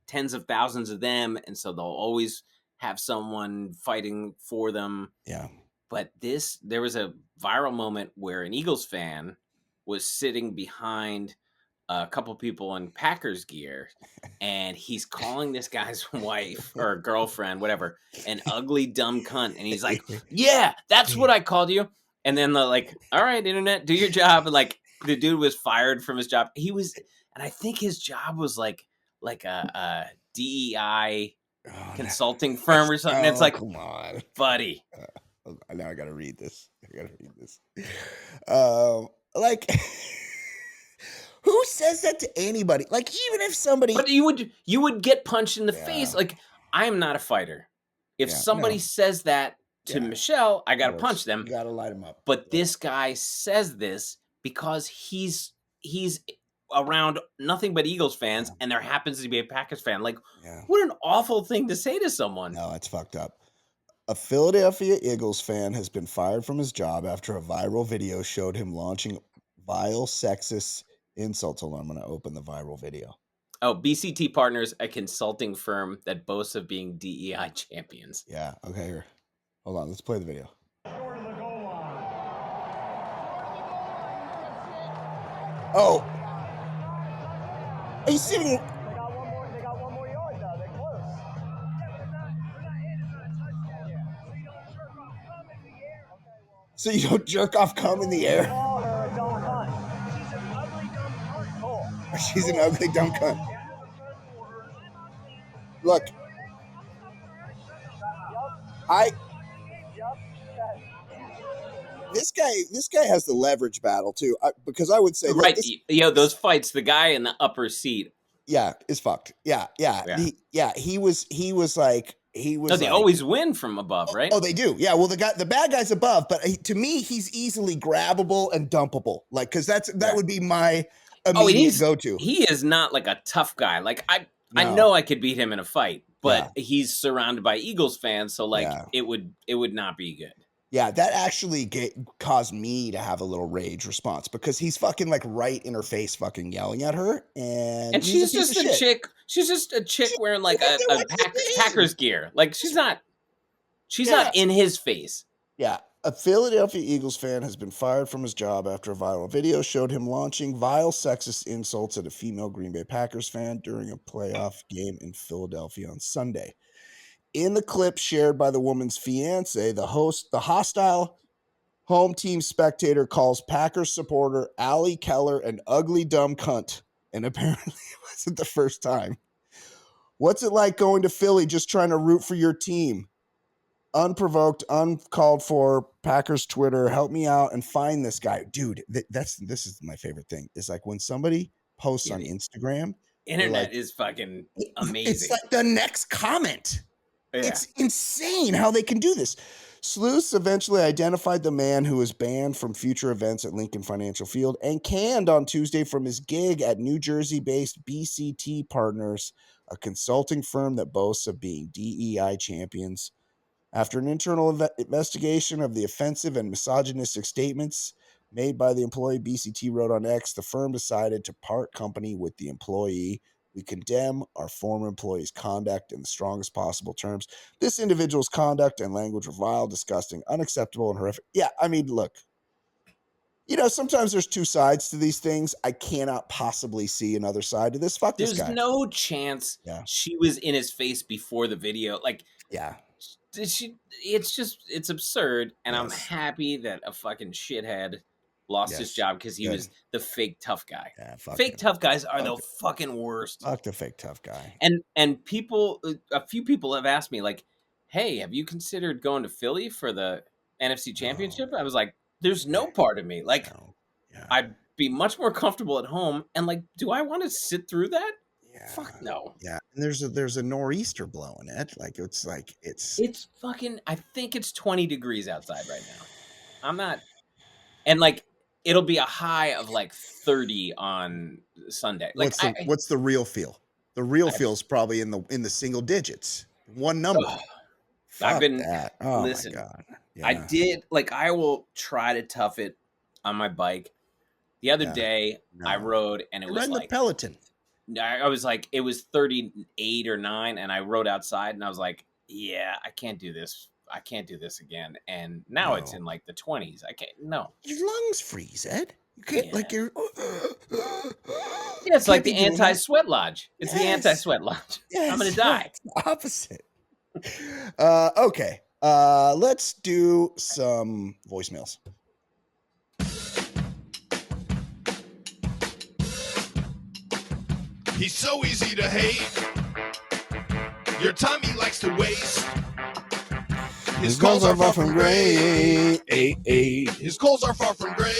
tens of thousands of them, and so they'll always have someone fighting for them. Yeah. But there was a viral moment where an Eagles fan was sitting behind a couple people in Packers gear, and he's calling this guy's wife or girlfriend, whatever, an ugly dumb cunt, and he's like, "Yeah, that's what I called you." And then they're like, "All right, internet, do your job." And like the dude was fired from his job. And I think his job was like a DEI consulting firm or something. It's like, come on, buddy. Now I gotta read this. Like, who says that to anybody? Like, even if somebody, but you would get punched in the face. Like, I am not a fighter. If somebody says that to Michelle, I gotta punch them. You gotta light them up. But this guy says this because he's around nothing but Eagles fans, and there happens to be a Packers fan. Like, what an awful thing to say to someone. No, it's fucked up. A Philadelphia Eagles fan has been fired from his job after a viral video showed him launching vile sexist insults. Hold on, I'm going to open the viral video. Oh, BCT Partners, a consulting firm that boasts of being DEI champions. Yeah, okay, here. Hold on, let's play the video. Oh. Are you sitting? They got one more yard, though. They're close. So you don't jerk off cum in the air? Call her a dumb cunt. She's an ugly dumb cunt. Cool. She's an ugly dumb cunt. Look. This guy has the leverage battle too, because I would say right. Those fights, the guy in the upper seat, is fucked. Yeah. He was like. No, they always win from above, right? Oh, they do. Yeah. Well, the bad guy's above, but to me, he's easily grabbable and dumpable. Like, because that would be my immediate go-to. He is not like a tough guy. Like I know I could beat him in a fight, but he's surrounded by Eagles fans, so like it would not be good. Yeah, that actually caused me to have a little rage response because he's fucking like right in her face, fucking yelling at her, and she's just a chick. She's just a chick wearing like a Packers gear. Like she's not in his face. Yeah, a Philadelphia Eagles fan has been fired from his job after a viral video showed him launching vile sexist insults at a female Green Bay Packers fan during a playoff game in Philadelphia on Sunday. In the clip shared by the woman's fiance, the hostile home team spectator calls Packers supporter Allie Keller an ugly dumb cunt, and apparently it wasn't the first time. What's it like going to Philly just trying to root for your team? Unprovoked, uncalled for. Packers Twitter, help me out and find this guy, dude. This is my favorite thing. Is like when somebody posts on Instagram. Internet is fucking amazing. It's like the next comment. Yeah. It's insane how they can do this. Sleuths eventually identified the man who was banned from future events at Lincoln Financial Field and canned on Tuesday from his gig at New Jersey-based BCT Partners, a consulting firm that boasts of being DEI champions. After an internal investigation of the offensive and misogynistic statements made by the employee, BCT wrote on X, the firm decided to part company with the employee. We condemn our former employee's conduct in the strongest possible terms. This individual's conduct and language were vile, disgusting, unacceptable, and horrific. Yeah, I mean, look, sometimes there's two sides to these things. I cannot possibly see another side to this. Fuck this guy. There's no chance she was in his face before the video. Like, it's absurd. And I'm happy that a fucking shithead lost his job because he was the fake tough guy. Yeah, fake tough guys are the fucking worst. Fuck the fake tough guy. And people, a few people have asked me like, "Hey, have you considered going to Philly for the NFC Championship?" I was like, "There's no part of me like I'd be much more comfortable at home." And like, do I want to sit through that? Yeah. Fuck no. Yeah, and there's a nor'easter blowing it. Like it's fucking. I think it's 20 degrees outside right now. I'm not, and like. it'll be a high of like 30 on Sunday. Like What's the real feel? The real I- feel is probably in the single digits. One number. Ugh. Fuck been that. Oh listen, my god. I Yeah. did like I will try to tough it on my bike. The other Yeah. day I No. rode and it You're was riding like the Peloton. I was like it was 38 or 9 and I rode outside and I was like, yeah, I can't do this. I can't do this again. And now it's No. in like the 20s. I can't. No. Your lungs freeze, Ed. You can't like you're. Yeah, it's like the Can't be doing that. anti-sweat lodge. It's the Yes. anti-sweat lodge. Yes, I'm gonna die. it's the opposite. Okay. Let's do some voicemails. He's so easy to hate. Your time he likes to waste. His calls are far from great. His calls are far from great.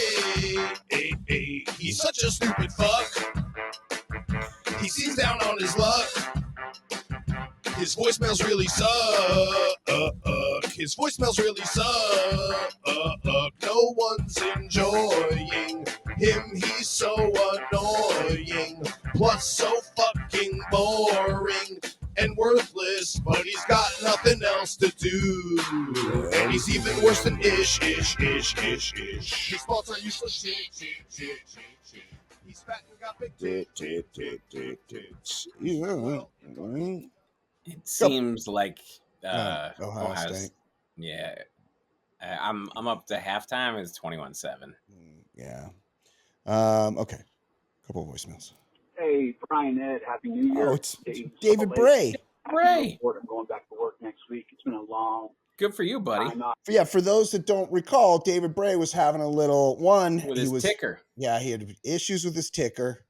He's such a stupid fuck. He seems down on his luck. His voicemails really suck. His voicemails really suck. No one's enjoying him. He's so annoying. Plus so fucking boring and worthless. But he's got nothing else to do. And he's even worse than ish. His thoughts are useless shit. He's fat and got big tits. It seems like Ohio State. Yeah. I'm up to halftime. It's 21-7. Yeah. Okay. Couple of voicemails. Hey, Brian, Ed, Happy New Year. Oh, it's David Bray. Bray. I'm going back to work next week. It's been a long Good for you, buddy. time off. Yeah, for those that don't recall, David Bray was having a little one. With his ticker. Yeah, he had issues with his ticker.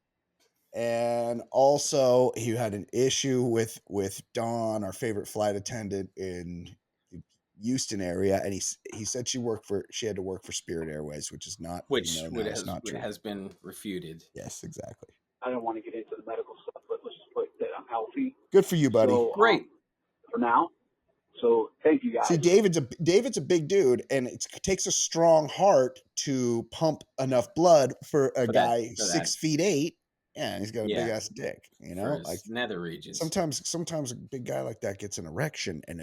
And also he had an issue with Dawn, our favorite flight attendant in the Houston area. And he said she had to work for Spirit Airways, which is not, Which not true. has been refuted. Yes, exactly. I don't want to get into the medical stuff, but let's just put that I'm healthy. Good for you, buddy. So, Great. For now. So thank you guys. See, David's a big dude, and it takes a strong heart to pump enough blood for a guy 6'8". Yeah, he's got a big ass dick. You know, like nether regions. Sometimes a big guy like that gets an erection, and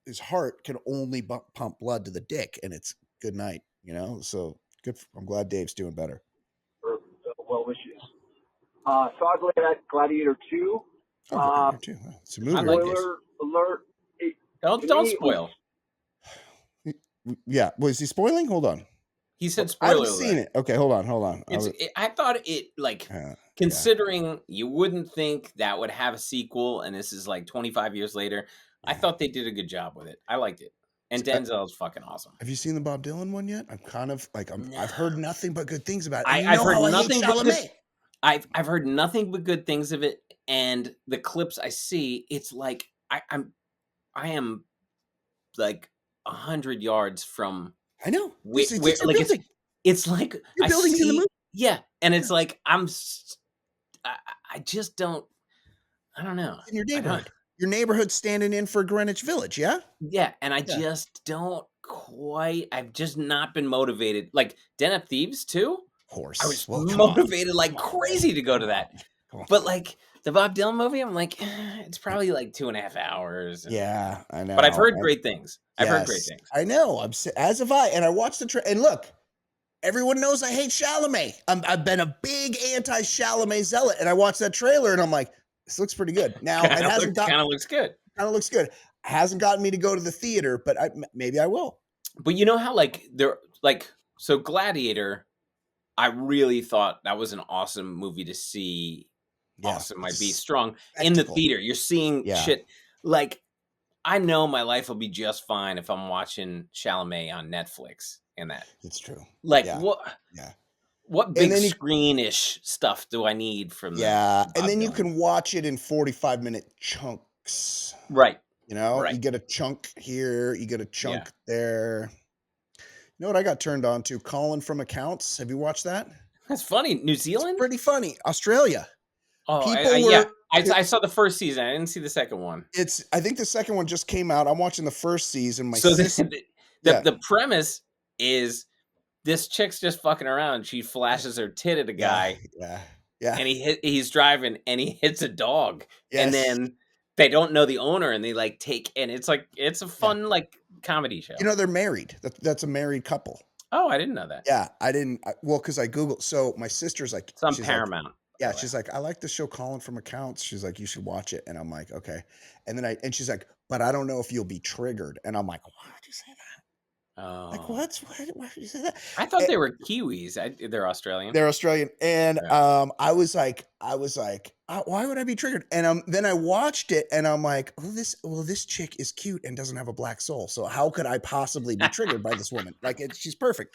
his heart can only pump blood to the dick, and it's good night. You know, so good. I'm glad Dave's doing better. For well wishes. Saw Gladiator 2. Gladiator 2. It's a movie. Spoiler alert. Don't spoil. Yeah, was he spoiling? Hold on. He said I spoiler haven't alert. seen it. Okay, hold on. I thought it considering you wouldn't think that would have a sequel, and this is like 25 years later. I thought they did a good job with it. I liked it, and Denzel's fucking awesome. Have you seen the Bob Dylan one yet? I'm kind of like I've heard nothing but good things about it. I've heard nothing but good, I've heard nothing but good things of it, and the clips I see, it's like I am like 100 yards from. I know. It's like your building's in the movie. Yeah, and it's like I just don't. I don't know. In your neighborhood. Your neighborhood's standing in for Greenwich Village, yeah? Yeah, and I just don't quite. I've just not been motivated. Like Den of Thieves too. Horse. I was motivated like crazy to go to that. But like the Bob Dylan movie, I'm like, it's probably like 2.5 hours. Yeah, I know. But I've heard great things. I've heard great things. I know. As have I. And I watched the and look, everyone knows I hate Chalamet. I've been a big anti-Chalamet zealot, and I watched that trailer, and I'm like, this looks pretty good. Now it hasn't kind of looks good. Kind of looks good. Hasn't gotten me to go to the theater, but maybe I will. But you know how so Gladiator, I really thought that was an awesome movie to see. Yeah, awesome might be strong in the theater. You're seeing shit like I know my life will be just fine if I'm watching Chalamet on Netflix and that. It's true. Like what? Yeah. What big screen-ish stuff do I need from that? Yeah, and then you can watch it in 45-minute chunks. Right. You know, you get a chunk here, you get a chunk there. You know what I got turned on to? Colin from Accounts. Have you watched that? That's funny. New Zealand? It's pretty funny. Australia. Oh, I saw the first season. I didn't see the second one. I think the second one just came out. I'm watching the first season. The premise is this chick's just fucking around. She flashes her tit at a guy, Yeah. and he's driving, and he hits a dog, and Yes. then they don't know the owner, and they like take, and it's a fun like comedy show. You know, they're married. That's a married couple. Oh, I didn't know that. Yeah, I didn't. Well, because I Googled. So my sister's like, It's on she's Paramount. Like, yeah, she's like, I like the show Calling from Accounts. She's like, you should watch it. And I'm like, okay. And then she's like, but I don't know if you'll be triggered. And I'm like, why would you say that? Oh, Like, what? Why would you say that? I thought they were Kiwis. They're Australian. They're Australian. And I was like, why would I be triggered? And then I watched it and I'm like, this chick is cute and doesn't have a black soul. So how could I possibly be triggered by this woman? Like, she's perfect.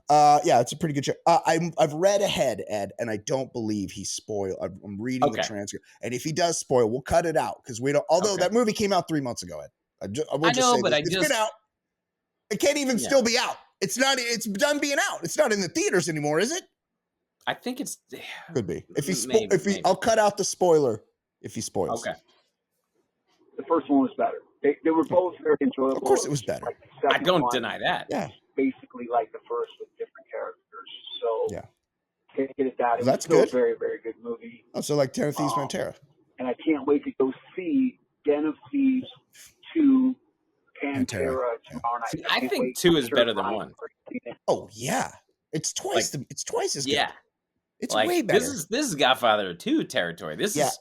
Yeah, it's a pretty good show. I've read ahead, Ed, and I don't believe he spoiled. I'm reading the transcript. And if he does spoil, we'll cut it out because we don't, although that movie came out 3 months ago, Ed. I know, but it's been out. It can't even still be out. It's not. It's done being out. It's not in the theaters anymore, is it? I think it's could be. I'll cut out the spoiler if he spoils. Okay. The first one was better. They were both very enjoyable. Of course, it was better. Like I don't deny that. Yeah. Basically, like the first with different characters. So yeah. Take it at that. It That's was still good. a very, very good movie. Also, like Den of Thieves Pantera. And I can't wait to go see Den of Thieves 2. Pantera tomorrow night. I think 2 is better than 1. Oh yeah, it's twice. It's twice as good. Yeah, it's way better. This is Godfather 2 territory. This is.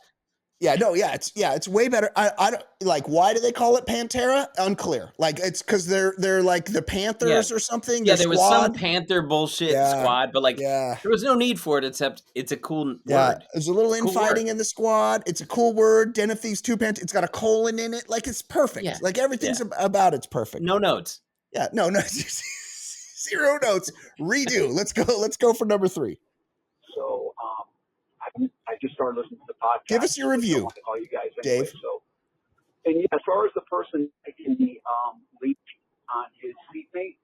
Yeah, no, it's way better. I don't like. Why do they call it Pantera? Unclear. Like it's because they're like the Panthers or something. Yeah, there was some Panther bullshit squad, but there was no need for it except it's a cool word. There's a little infighting in the squad. It's a cool word. Den of Thieves 2 Panther. It's got a colon in it. Like it's perfect. Yeah. Like everything's about it's perfect. No notes. Yeah, no, 0 notes. Redo. Let's go for number 3. So I just started listening to the podcast. Give us your review. I want to call you guys anyway, Dave. So, and as far as the person taking the leak on his seatmate,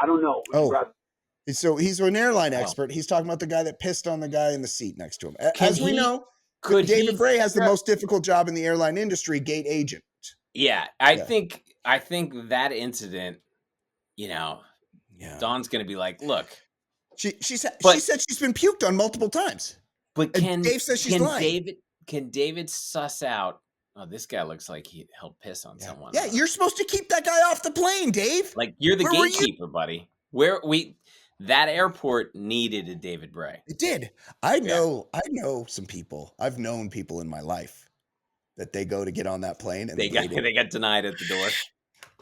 I don't know. So he's an airline expert. He's talking about the guy that pissed on the guy in the seat next to him. As we know, David Bray has the most difficult job in the airline industry, gate agent. Yeah, I think that incident, Dawn's going to be like, look. She said she's been puked on multiple times. But Dave says she's lying. Can David suss out? Oh, this guy looks like he'll piss on someone. Yeah, you're supposed to keep that guy off the plane, Dave. Like you're the gatekeeper, buddy. That airport needed a David Bray. It did. I know some people. I've known people in my life that they go to get on that plane and they got denied at the door.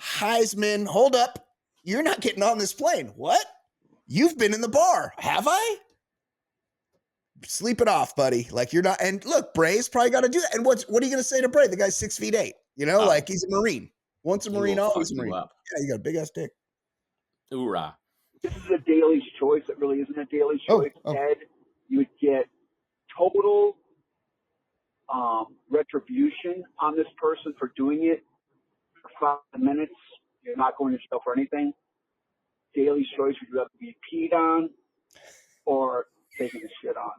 Heisman, hold up. You're not getting on this plane. What? You've been in the bar. Have I? Sleep it off, buddy. Like you're not. And look, Bray's probably got to do that. And what are you going to say to Bray? The guy's 6'8". Like he's a Marine. Once a Marine, always a Marine. Yeah, you got a big ass dick. Hoorah. This is a Daly's choice. It really isn't a Daly's choice. Ed, you would get total retribution on this person for doing it for 5 minutes. You're not going to jail for anything. Daly's choice would you have to be peed on or taking a shit on,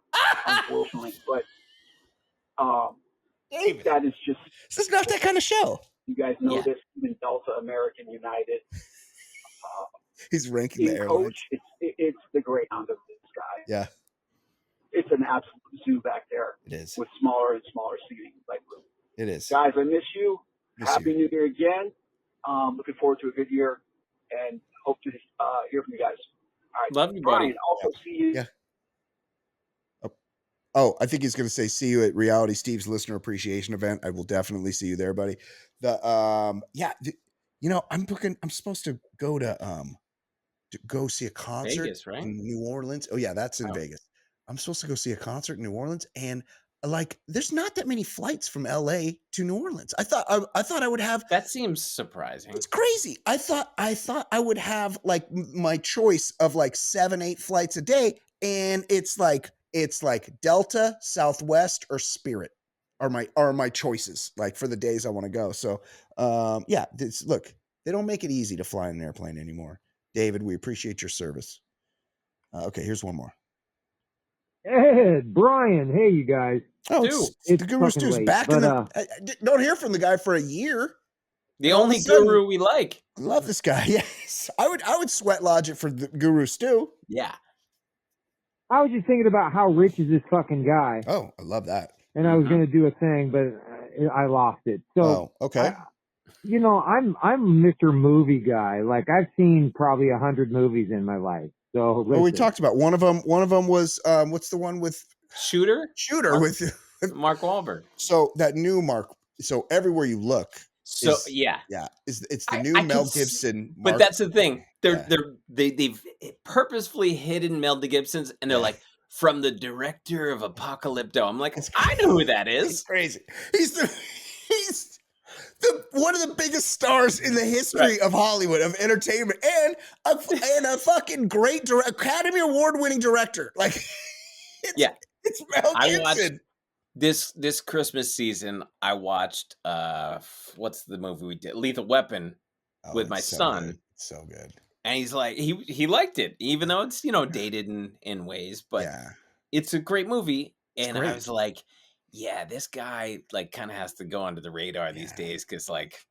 unfortunately. But David, that is just... This is not that kind of show. You guys know this, even Delta American United. He's ranking the airlines. Coach, it's the Greyhound of this guy. Yeah. It's an absolute zoo back there. It is. With smaller and smaller seating. It is. Guys, I miss you. Happy New Year again. Looking forward to a good year and hope to hear from you guys. All right. Love you, buddy. Brian, also see you. Yeah. Oh, I think he's going to say, see you at Reality Steve's listener appreciation event. I will definitely see you there, buddy. I'm supposed to go to go see a concert Vegas, right? in New Orleans. Oh yeah, that's in Vegas. I'm supposed to go see a concert in New Orleans, and there's not that many flights from LA to New Orleans. I thought I would have. That seems surprising. It's crazy. I thought I would have my choice of 7-8 flights a day, and it's like Delta, Southwest, or Spirit are my choices for the days I want to go. So look, they don't make it easy to fly in an airplane anymore. David, we appreciate your service. Okay, here's one more. Ed, Brian, hey, you guys. Oh, it's the Guru Stu's back in the. Don't hear from the guy for a year. The all of a only sudden- guru we like. I love this guy. Yes, I would sweat lodge it for the Guru Stew. Yeah. I was just thinking about how rich is this fucking guy, Oh, I love that. and I was going to do a thing, but I lost it. So, Oh, okay. I'm Mr. Movie guy. Like, I've seen probably 100 movies in my life. So, Oh, we listen. talked about one of them. One of them was what's the one with Shooter with Mark Wahlberg. so that new Mark. So everywhere you look, So is- yeah, it's the I- new I Mel could Gibson. but Mark- that's the thing. Yeah. They've purposefully hidden Mel Gibson's, and they're Yeah. like, from the director of Apocalypto. I'm like, It's I know who that He's is. crazy. He's the one of the biggest stars in the history of Hollywood, of entertainment, and a fucking great Academy Award winning director. Like, it's Mel I Gibson. watched this Christmas season. I watched what's the movie we did? Lethal Weapon with it's my so son. good. So good. And he's like, he liked it, even though it's dated in ways, but Yeah. it's a great movie. It's And great. I was like, yeah, this guy like kind of has to go under the radar these days because like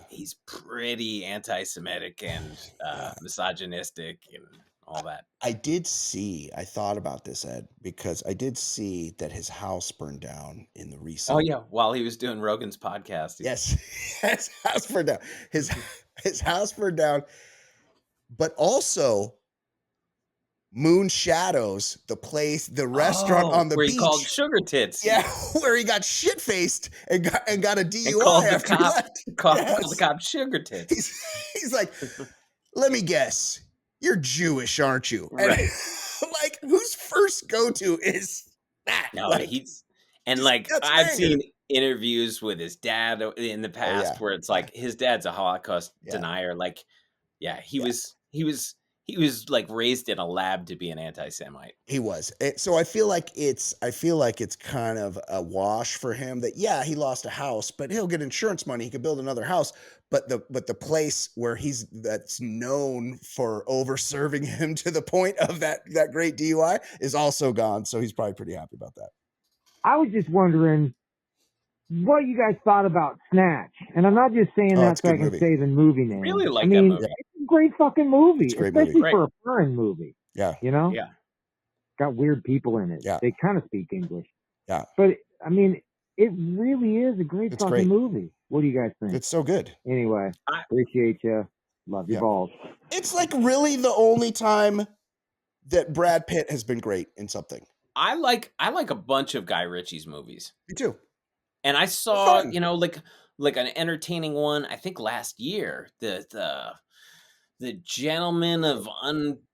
he's pretty anti-Semitic and misogynistic and all that. I thought about this, Ed, because I did see that his house burned down in the recent. Oh yeah, while he was doing Rogan's podcast. Yes, his house burned down. His house burned down, but also Moon Shadows, the place, the restaurant on the where beach. he called Sugar Tits. Yeah, where he got shit faced and got a And DUI called the after he cop, left. called Yes. the cop Sugar Tits. He's like, let me guess, you're Jewish, aren't you? And Right. like, whose first go-to is that? No, Like, like that's I've anger. seen interviews with his dad in the past yeah. where it's like his dad's a Holocaust Yeah. denier. Like, he was like raised in a lab to be an anti-Semite. He was. So I feel like it's kind of a wash for him that he lost a house, but he'll get insurance money. He could build another house. But the place where that's known for over serving him to the point of that great DUI is also gone. So he's probably pretty happy about that. I was just wondering what you guys thought about Snatch. And I'm not just saying that it's a so I good can movie. say the movie name. Really like I that mean, movie. it's a great fucking movie, It's a great especially movie. for a foreign movie. Yeah. You know? Yeah. Got weird people in it. Yeah. They kind of speak English. Yeah. But, I mean, it really is a great It's fucking great. movie. What do you guys think? It's so good. Anyway, appreciate you. Love your Yeah. balls. It's like really the only time that Brad Pitt has been great in something. I like a bunch of Guy Ritchie's movies. Me too. And I saw, fun. like an entertaining one, I think last year, the Gentleman of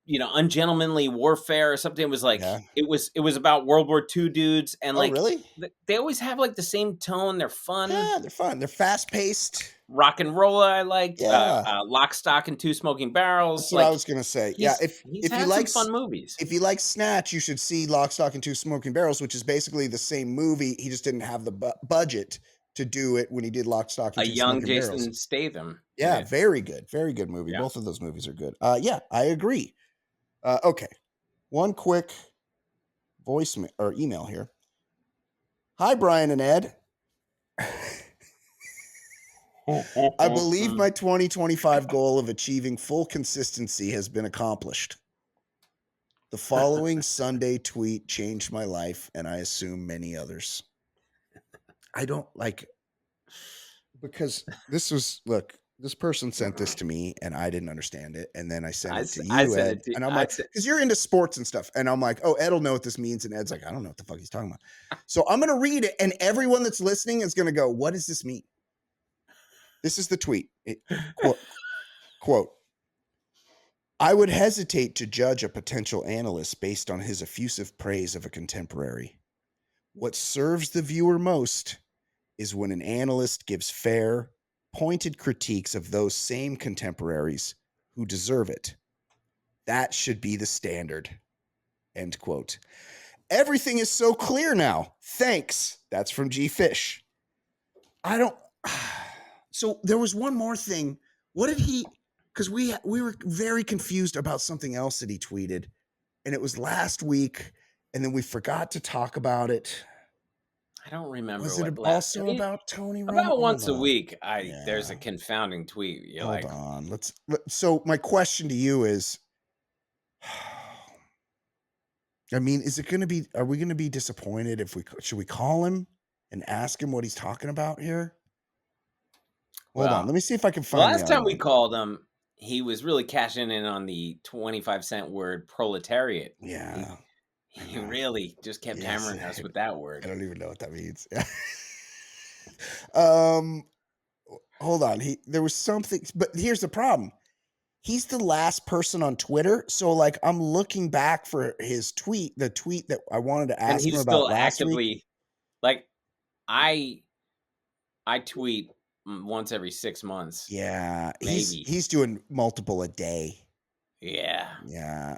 Ungentlemanly Warfare or something. It was like it was about World War II dudes, and like really? they always have like the same tone. They're fun. Yeah, they're fun. They're fast paced. Rock and Roll, I liked. Yeah. Lock, Stock, and Two Smoking Barrels. That's what I was gonna say. Yeah, if he's you had like some fun movies, if you like Snatch, you should see Lock, Stock, and Two Smoking Barrels, which is basically the same movie. He just didn't have the budget to do it when he did Lock, Stock, and a Two young Smoking Jason Barrels. Statham. Yeah, did. very good movie. Yeah. Both of those movies are good. Yeah, I agree. Okay, one quick voicemail or email here. Hi, Brian and Ed. I believe my 2025 goal of achieving full consistency has been accomplished. The following Sunday tweet changed my life, and I assume many others. I don't like, because this person sent this to me, and I didn't understand it, and then I sent it to you, Ed, and I'm like, because you're into sports and stuff, and I'm like, oh, Ed will know what this means, and Ed's like, I don't know what the fuck he's talking about. So I'm going to read it, and everyone that's listening is going to go, what does this mean? This is the tweet. Quote, I would hesitate to judge a potential analyst based on his effusive praise of a contemporary. What serves the viewer most is when an analyst gives fair, pointed critiques of those same contemporaries who deserve it. That should be the standard. End quote. Everything is so clear now. Thanks. That's from G Fish. So there was one more thing. What did he, because we were very confused about something else that he tweeted, and it was last week, and then we forgot to talk about it. I don't remember Was it what last. also about Tony Romo? About once Hold a on. week, there's a Yeah. confounding tweet. You're Hold like, on. So my question to you is, I mean, are we going to be disappointed should we call him and ask him what he's talking about here? Hold on. well, Let me see if I can the find the last time we audio. called him, he was really cashing in on the 25-cent word proletariat. Yeah. He really just kept Yes. hammering us with that I word. don't even know what that means. Hold on. There was something, but here's the problem. He's the last person on Twitter. So like I'm looking back for his tweet, the tweet that I wanted to And ask him he's about still last week. actively, like, I tweet once every 6 months. Yeah. Maybe. He's doing multiple a day. Yeah. Yeah.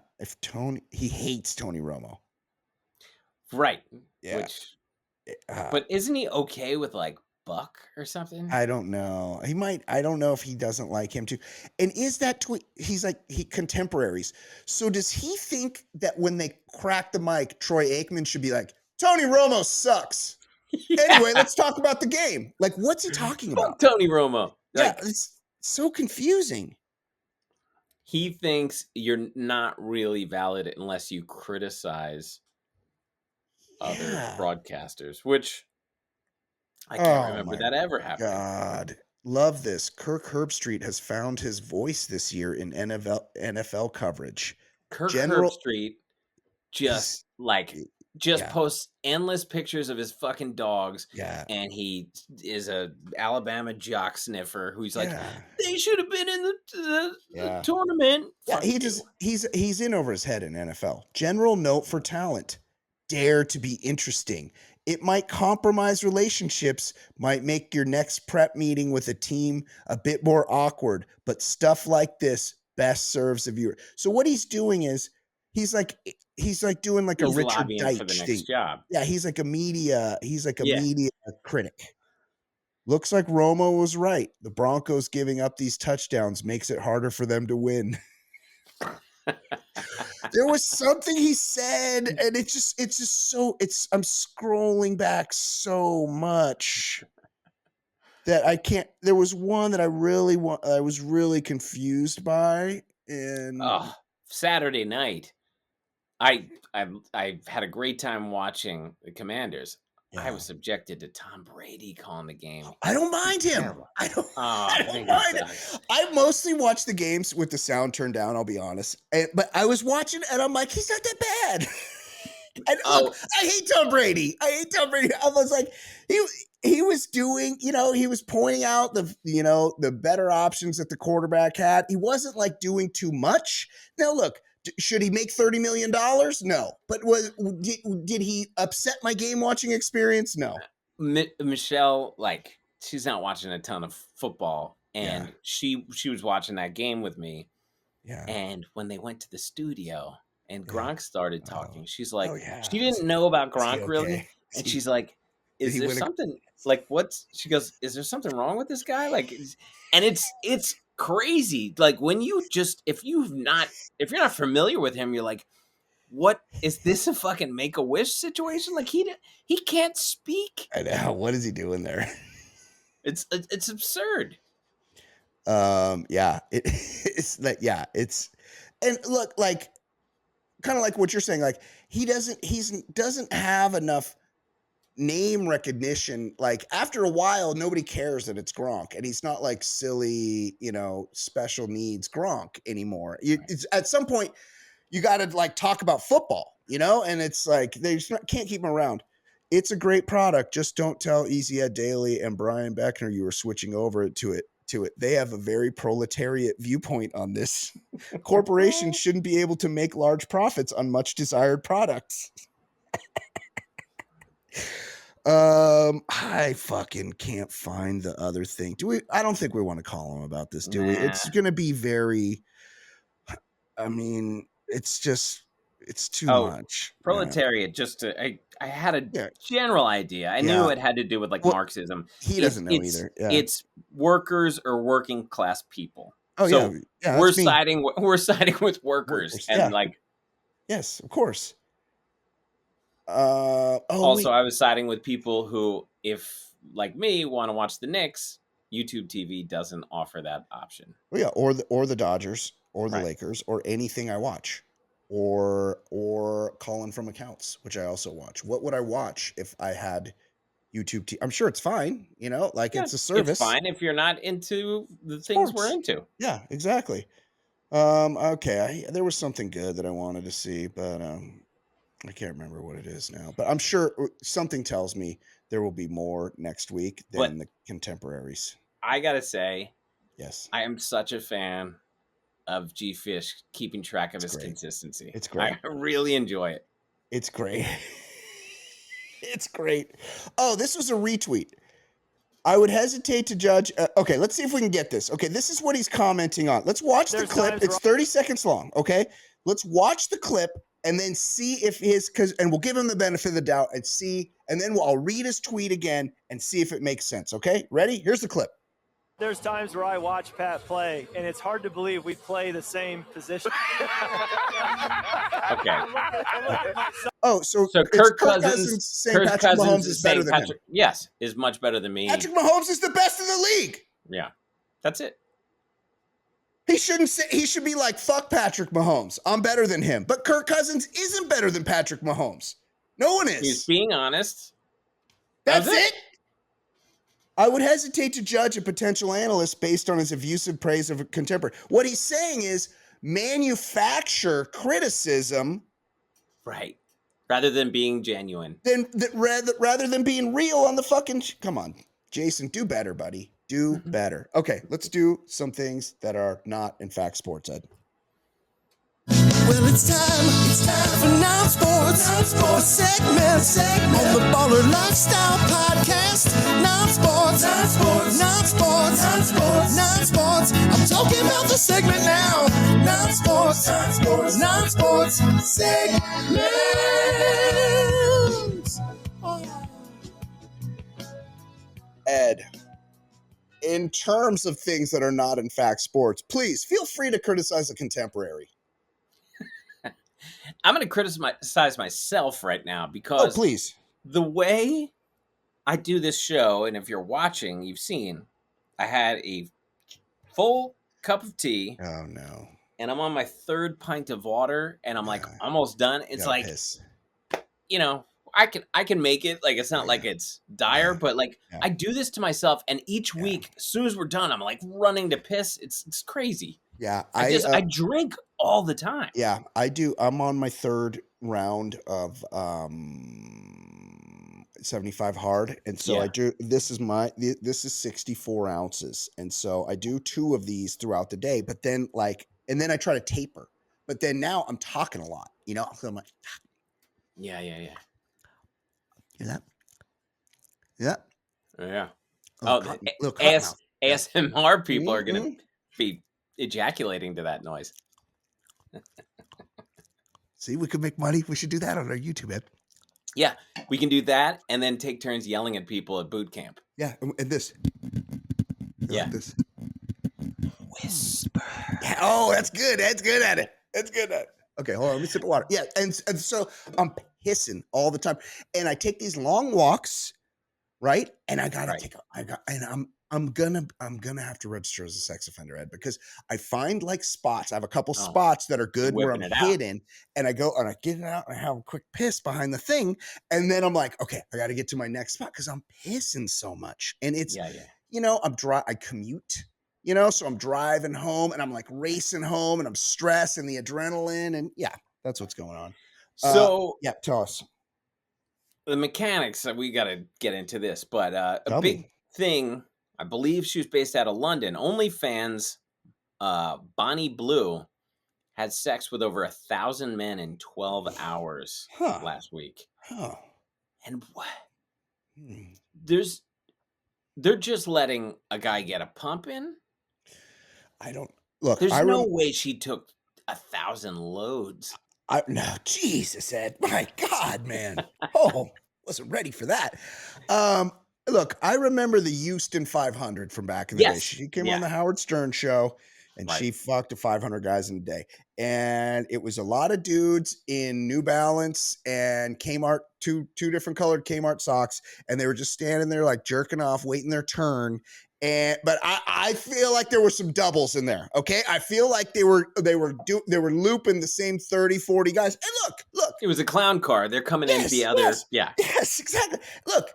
He hates Tony Romo. Right. Yeah. But isn't he okay with like Buck or something? I don't know. I don't know if he doesn't like him too. And is that tweet, he's like, contemporaries. So does he think that when they crack the mic, Troy Aikman should be like, Tony Romo sucks. Yeah. Anyway, let's talk about the game. Like, what's he talking about? Tony Romo. Yeah, it's so confusing. He thinks you're not really valid unless you criticize other broadcasters, which I can't remember that ever happening. God, love this. Kirk Herbstreit has found his voice this year in NFL coverage. Kirk Herbstreit just posts endless pictures of his fucking dogs. Yeah. And he is a Alabama jock sniffer who's like, they should have been in the tournament. Yeah, he's in over his head in NFL. General note for talent. Dare to be interesting. It might compromise relationships, might make your next prep meeting with a team a bit more awkward, but stuff like this best serves the viewer. So what he's doing is he's like doing like a Richard Deitch thing. Job. Yeah, he's like a media critic. Looks like Romo was right. The Broncos giving up these touchdowns makes it harder for them to win. There was something he said, and I'm scrolling back so much that I can't. There was one that I was really confused by. And Saturday night, I had a great time watching the Commanders. Yeah. I was subjected to Tom Brady calling the game. I don't mind him. I don't mind it. I mostly watch the games with the sound turned down, I'll be honest. But I was watching and I'm like, he's not that bad. And look, I hate Tom Brady. I was like, he was doing, he was pointing out the better options that the quarterback had. He wasn't like doing too much. Now look, should he make $30 million? No. But did he upset my game watching experience? No. Michelle, like, she's not watching a ton of football, and she was watching that game with me. Yeah. And when they went to the studio and Gronk started talking, she's like, she didn't know about Gronk really, and she's like, is there something like she goes, is there something wrong with this guy? Like, and it's crazy. Like when if you're not familiar with him, you're like, what is this, a fucking Make-A-Wish situation? Like he can't speak. I know. What is he doing there? It's absurd. Yeah, and look, like kind of like what you're saying, like he doesn't have enough name recognition. Like after a while, nobody cares that it's Gronk, and he's not like silly, special needs Gronk anymore. It's at some point you got to like talk about football, and it's like they just can't keep him around. It's a great product. Just don't tell Easy Ed Daily and Brian Beckner you were switching over to it. They have a very proletariat viewpoint on this. Corporations shouldn't be able to make large profits on much desired products. I fucking can't find the other thing. I don't think we want to call him about this, do we? It's going to be very, it's too much. Proletariat, I had a general idea. I knew it had to do with like Marxism. He doesn't know either. Yeah. It's workers or working class people. Oh, so yeah. We're siding with workers. And like, yes, of course. Also, I was siding with people who, if like me, want to watch the Knicks. YouTube TV doesn't offer that option. Well, yeah, or the Dodgers or the Right. Lakers or anything I watch, or calling from accounts, which I also watch. What would I watch if I had YouTube TV? I'm sure it's fine, like Yeah, it's a service. It's fine if you're not into the things we're into. Yeah, exactly. Okay, there was something good that I wanted to see, but I can't remember what it is now. But I'm sure something tells me there will be more next week than the contemporaries. I gotta say, yes, I am such a fan of G Fish keeping track of his consistency. It's great. I really enjoy it. It's great. It's great. Oh, this was a retweet. I would hesitate to judge. Okay, let's see if we can get this. Okay, this is what he's commenting on. Let's watch the clip. It's 30 seconds long. Okay, let's watch the clip and then see if and we'll give him the benefit of the doubt and see, and then I'll read his tweet again and see if it makes sense. Okay, ready? Here's the clip. There's times where I watch Pat play, and it's hard to believe we play the same position. Okay. Oh, so Kirk Cousins saying Patrick Mahomes is better than him. Yes, is much better than me. Patrick Mahomes is the best in the league. Yeah, that's it. He shouldn't say. He should be like, fuck Patrick Mahomes. I'm better than him. But Kirk Cousins isn't better than Patrick Mahomes. No one is. He's being honest. That's it. I would hesitate to judge a potential analyst based on his effusive praise of a contemporary. What he's saying is manufacture criticism. Right. Rather than being genuine. Rather than being real on the fucking... Come on, Jason, do better, buddy. Do better. Okay, let's do some things that are not, in fact, sports, Ed. Well, it's time for non-sports segment on the Baller Lifestyle Podcast. Non-sports. I'm talking about the segment now. Non-sports segment. Ed, in terms of things that are not, in fact, sports, please feel free to criticize a contemporary. I'm going to criticize myself right now because please. The way I do this show, and if you're watching, you've seen, I had a full cup of tea. Oh, no. And I'm on my third pint of water, and I'm like almost done. It's like, I can make it. Like, it's not like it's dire, but like I do this to myself, and each week, as soon as we're done, I'm like running to piss. It's crazy. Yeah, I drink all the time. Yeah, I do. I'm on my third round of 75 hard, and so I do. This is 64 ounces, and so I do 2 of these throughout the day. But then and then I try to taper. But then now I'm talking a lot. So I'm like, yeah. Hear that? Yeah. Yeah. ASMR people are gonna be ejaculating to that noise. See, we could make money. We should do that on our YouTube, Ed. Yeah, we can do that and then take turns yelling at people at boot camp. Yeah, and this. Yeah. Like this. Whisper. Yeah, oh, that's good. Ed's good at it. Okay, hold on. Let me sip of water. Yeah, and so I'm pissing all the time. And I take these long walks, right? And I gotta I'm gonna have to register as a sex offender, Ed, because I find spots. I have a couple spots that are good where I'm hidden, and I go and I get it out and I have a quick piss behind the thing, and then I'm like, okay, I got to get to my next spot because I'm pissing so much, and it's I commute, so I'm driving home and I'm like racing home and I'm stressed and the adrenaline and that's what's going on. So tell us the mechanics. We got to get into this, but a big thing. I believe she was based out of London. OnlyFans, Bonnie Blue, had sex with over 1,000 men in 12 hours last week. And what? They're just letting a guy get a pump in? There's no way she took 1,000 loads. No, Jesus, Ed. My God, man. Wasn't ready for that. Look, I remember the Houston 500 from back in the day. She came on the Howard Stern show. And Right. she fucked 500 guys in a day. And it was a lot of dudes in New Balance and Kmart, two different colored Kmart socks. And they were just standing there like jerking off, waiting their turn. But I feel like there were some doubles in there. Okay. I feel like they were looping the same 30, 40 guys. And look. It was a clown car. They're coming in the other. Yes, Yeah. Yes, exactly. Look.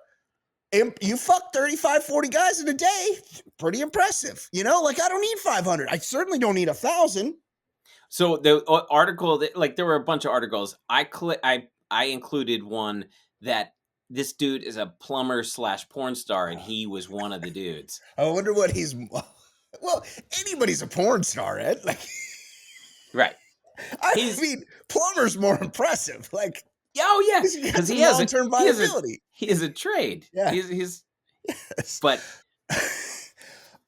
You fuck 35, 40 guys in a day. Pretty impressive. You know, like I don't need 500. I certainly don't need 1,000. So the article that, like, there were a bunch of articles. I included one that this dude is a plumber / porn star, and he was one of the dudes. I wonder what he's. Well, anybody's a porn star, Ed. Like, right. I mean, plumber's more impressive. Like, oh yeah, because he has long-term viability. He is a trade. Yeah. He's yes. But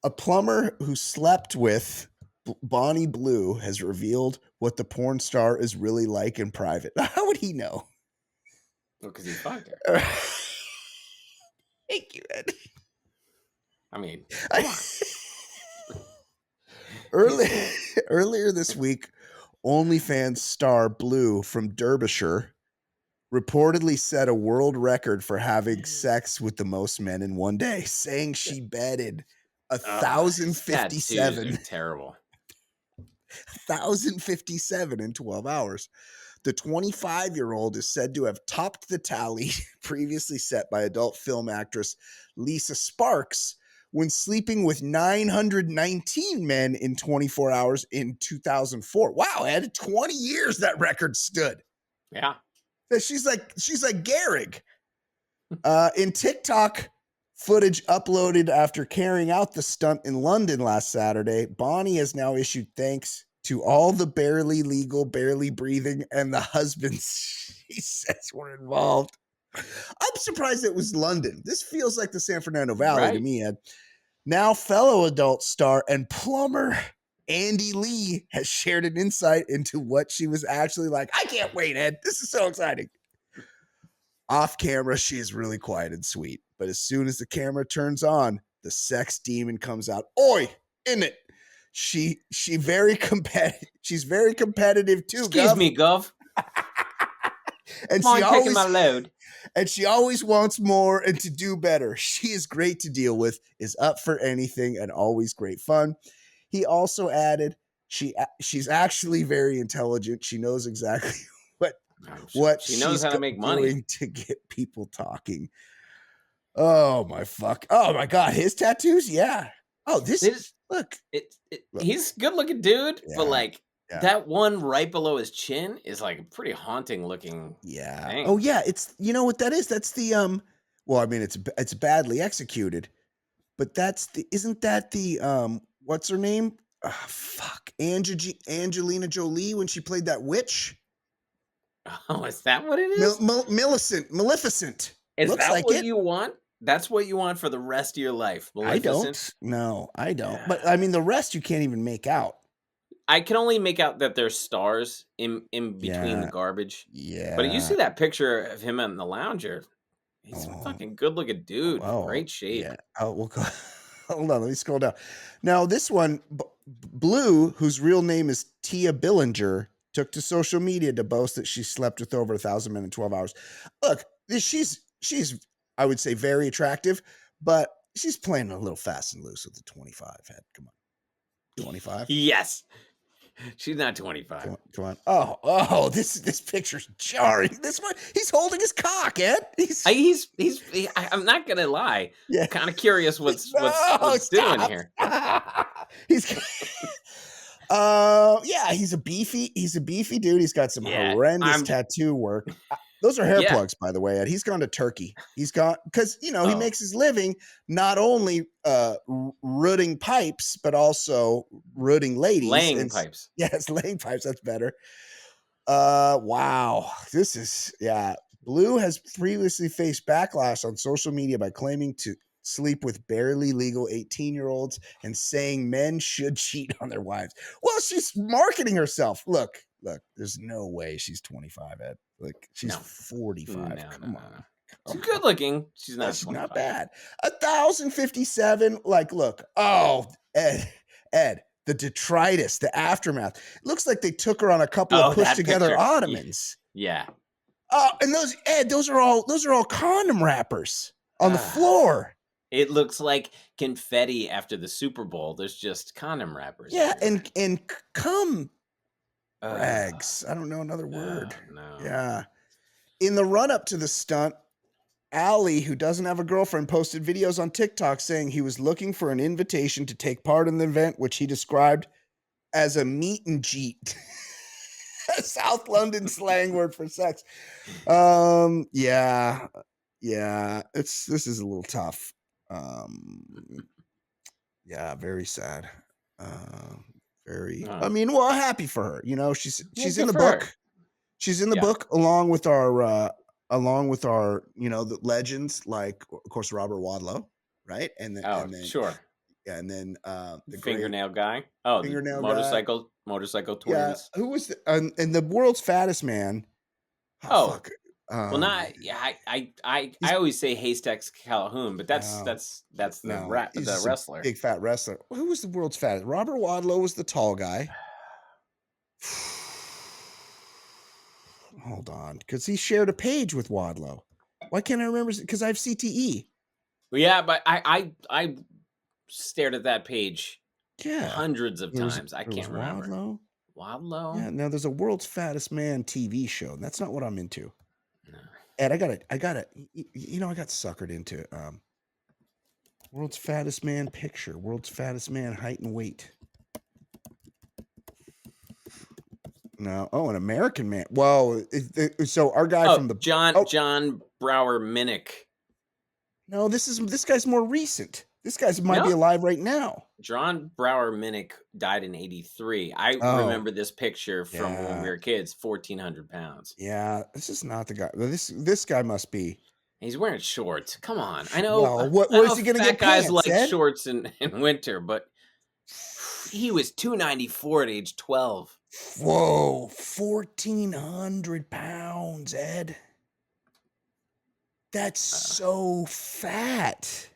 a plumber who slept with Bonnie Blue has revealed what the porn star is really like in private. How would he know? Well, because he fucked her. Thank you, Ed. I mean, come on. Earlier this week, OnlyFans star Blue from Derbyshire reportedly set a world record for having sex with the most men in one day, saying she bedded 1,057. Terrible. 1,057 in 12 hours. The 25-year-old is said to have topped the tally previously set by adult film actress Lisa Sparks when sleeping with 919 men in 24 hours in 2004. Wow, Ed, 20 years that record stood. Yeah. She's like Gehrig. In TikTok footage uploaded after carrying out the stunt in London last Saturday, Bonnie has now issued thanks to all the barely legal, barely breathing, and the husbands she says were involved. I'm surprised it was London. This feels like the San Fernando Valley to me, Ed. Now fellow adult star and plumber Andy Lee has shared an insight into what she was actually like. I can't wait, Ed. This is so exciting. Off camera, she is really quiet and sweet. But as soon as the camera turns on, the sex demon comes out. Oi, in it. She's very competitive. She's very competitive too. Excuse me, Gov. And Come on, taking my load. And she always wants more and to do better. She is great to deal with, is up for anything, and always great fun. He also added, she's actually very intelligent. She knows exactly what she knows how to make money to get people talking. Oh my God, his tattoos, yeah. Oh, look. He's a good-looking dude, but like that one right below his chin is like a pretty haunting looking. Yeah. thing. Oh yeah, it's, you know what that is? That's the well, I mean, it's badly executed, but isn't that the what's her name? Angelina Jolie when she played that witch. Oh, is that what it is? Maleficent. Is Looks that like what it. you want? That's what you want for the rest of your life. I don't. No, I don't. Yeah. But I mean, the rest you can't even make out. I can only make out that there's stars in between the garbage. Yeah. But you see that picture of him in the lounger. He's a fucking good-looking dude. Great shape. Yeah. Oh, we'll go. Hold on, let me scroll down. Now, this one, Blue, whose real name is Tia Billinger, took to social media to boast that she slept with over 1,000 men in 12 hours. Look, she's I would say very attractive, but she's playing a little fast and loose with the 25 head. Come on. 25? Yes. She's not 25. Come on. Oh, this picture's jarring. This one, he's holding his cock, Ed. I'm not gonna lie. Yeah. I'm kind of curious what's doing here. He's he's a beefy dude. He's got some horrendous tattoo work. Those are hair plugs, by the way, Ed. He's gone to Turkey. He's gone because he makes his living not only rooting pipes, but also rooting ladies. Laying pipes. Yes, laying pipes. That's better. Wow. This is Blue has previously faced backlash on social media by claiming to sleep with barely legal 18-year-olds and saying men should cheat on their wives. Well, she's marketing herself. Look, there's no way she's 25, Ed. Like, she's 45. Come on. She's good looking. She's not. She's not bad. 1,057. Like, look. Oh, Ed. the detritus, the aftermath. It looks like they took her on a couple of pushed together picture. ottomans. Yeah. Oh, and those are all condom wrappers on the floor. It looks like confetti after the Super Bowl. There's just condom wrappers. Yeah, everywhere. and cum rags. I don't know another word. No. Yeah. In the run-up to the stunt, Ali, who doesn't have a girlfriend, posted videos on TikTok saying he was looking for an invitation to take part in the event, which he described as a meet and jeet. A South London slang word for sex. Yeah. This is a little tough. Yeah, very sad. I mean, well, happy for her. You know, she's in the book. Her. She's in the book along with our the legends like, of course, Robert Wadlow, right? And then sure. Yeah, and then the fingernail guy. Oh, fingernail motorcycle twins. Yeah, who was and the world's fattest man? Fuck. Well, not. Yeah, I always say Haystacks Calhoun, but that's the wrestler, big fat wrestler. Who was the world's fattest? Robert Wadlow was the tall guy. Hold on, because he shared a page with Wadlow. Why can't I remember? Because I have CTE. Well, yeah, but I stared at that page hundreds of times. I can't remember. Wadlow? Yeah, now there's a World's Fattest Man TV show. That's not what I'm into. No. Ed, I got it. I got suckered into World's Fattest Man picture. World's Fattest Man height and weight. No. Oh, an American man. Whoa. So our guy from the John Brower Minnick. No, this guy's more recent. This guy's might be alive right now. John Brower Minnick died in 1983. I remember this picture from when we were kids. 1,400 pounds. Yeah, this is not the guy. This guy must be. He's wearing shorts. Come on, I know. Well, where is he going to get guys pants, like Ed? shorts in winter, but he was 294 at age 12. Whoa, 1,400 pounds, Ed. That's so fat.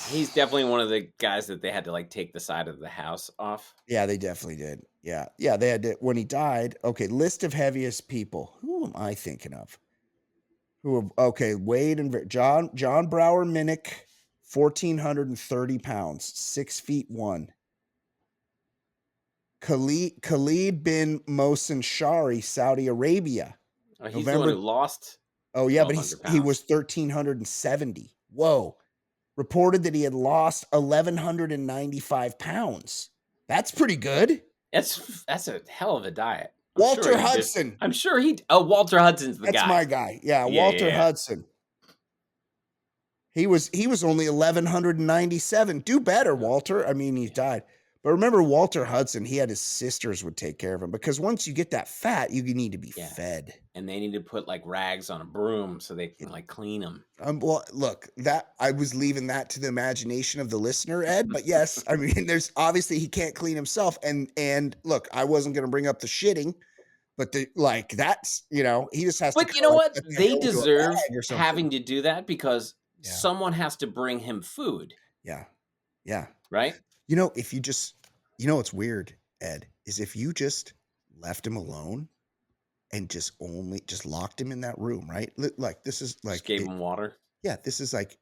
He's definitely one of the guys that they had to like take the side of the house off. Yeah, they definitely did. Yeah, they had to when he died. Okay, list of heaviest people. Who am I thinking of? Wade and John Brower Minnick, 1,430 pounds, 6'1". Khalid bin Mohsen Shari, Saudi Arabia. Oh, he's the one who lost. Oh yeah, but he was 1,370. Whoa. Reported that he had lost 1,195 pounds. That's pretty good. That's a hell of a diet. Walter Hudson. I'm sure Walter Hudson's the guy. That's my guy. Yeah, Walter Hudson. He was only 1,197. Do better, Walter. I mean, he died. But remember Walter Hudson, he had his sisters would take care of him because once you get that fat, you need to be fed. And they need to put like rags on a broom so they can like clean them. Well, look, that I was leaving that to the imagination of the listener, Ed. But yes, I mean, there's obviously he can't clean himself. And look, I wasn't going to bring up the shitting, but that's he just has to. But you know what? They deserve having to do that because someone has to bring him food. Yeah. Right. If you just, what's weird, Ed, is if you just left him alone and just locked him in that room, right? Like this is like just gave him water. Yeah, this is like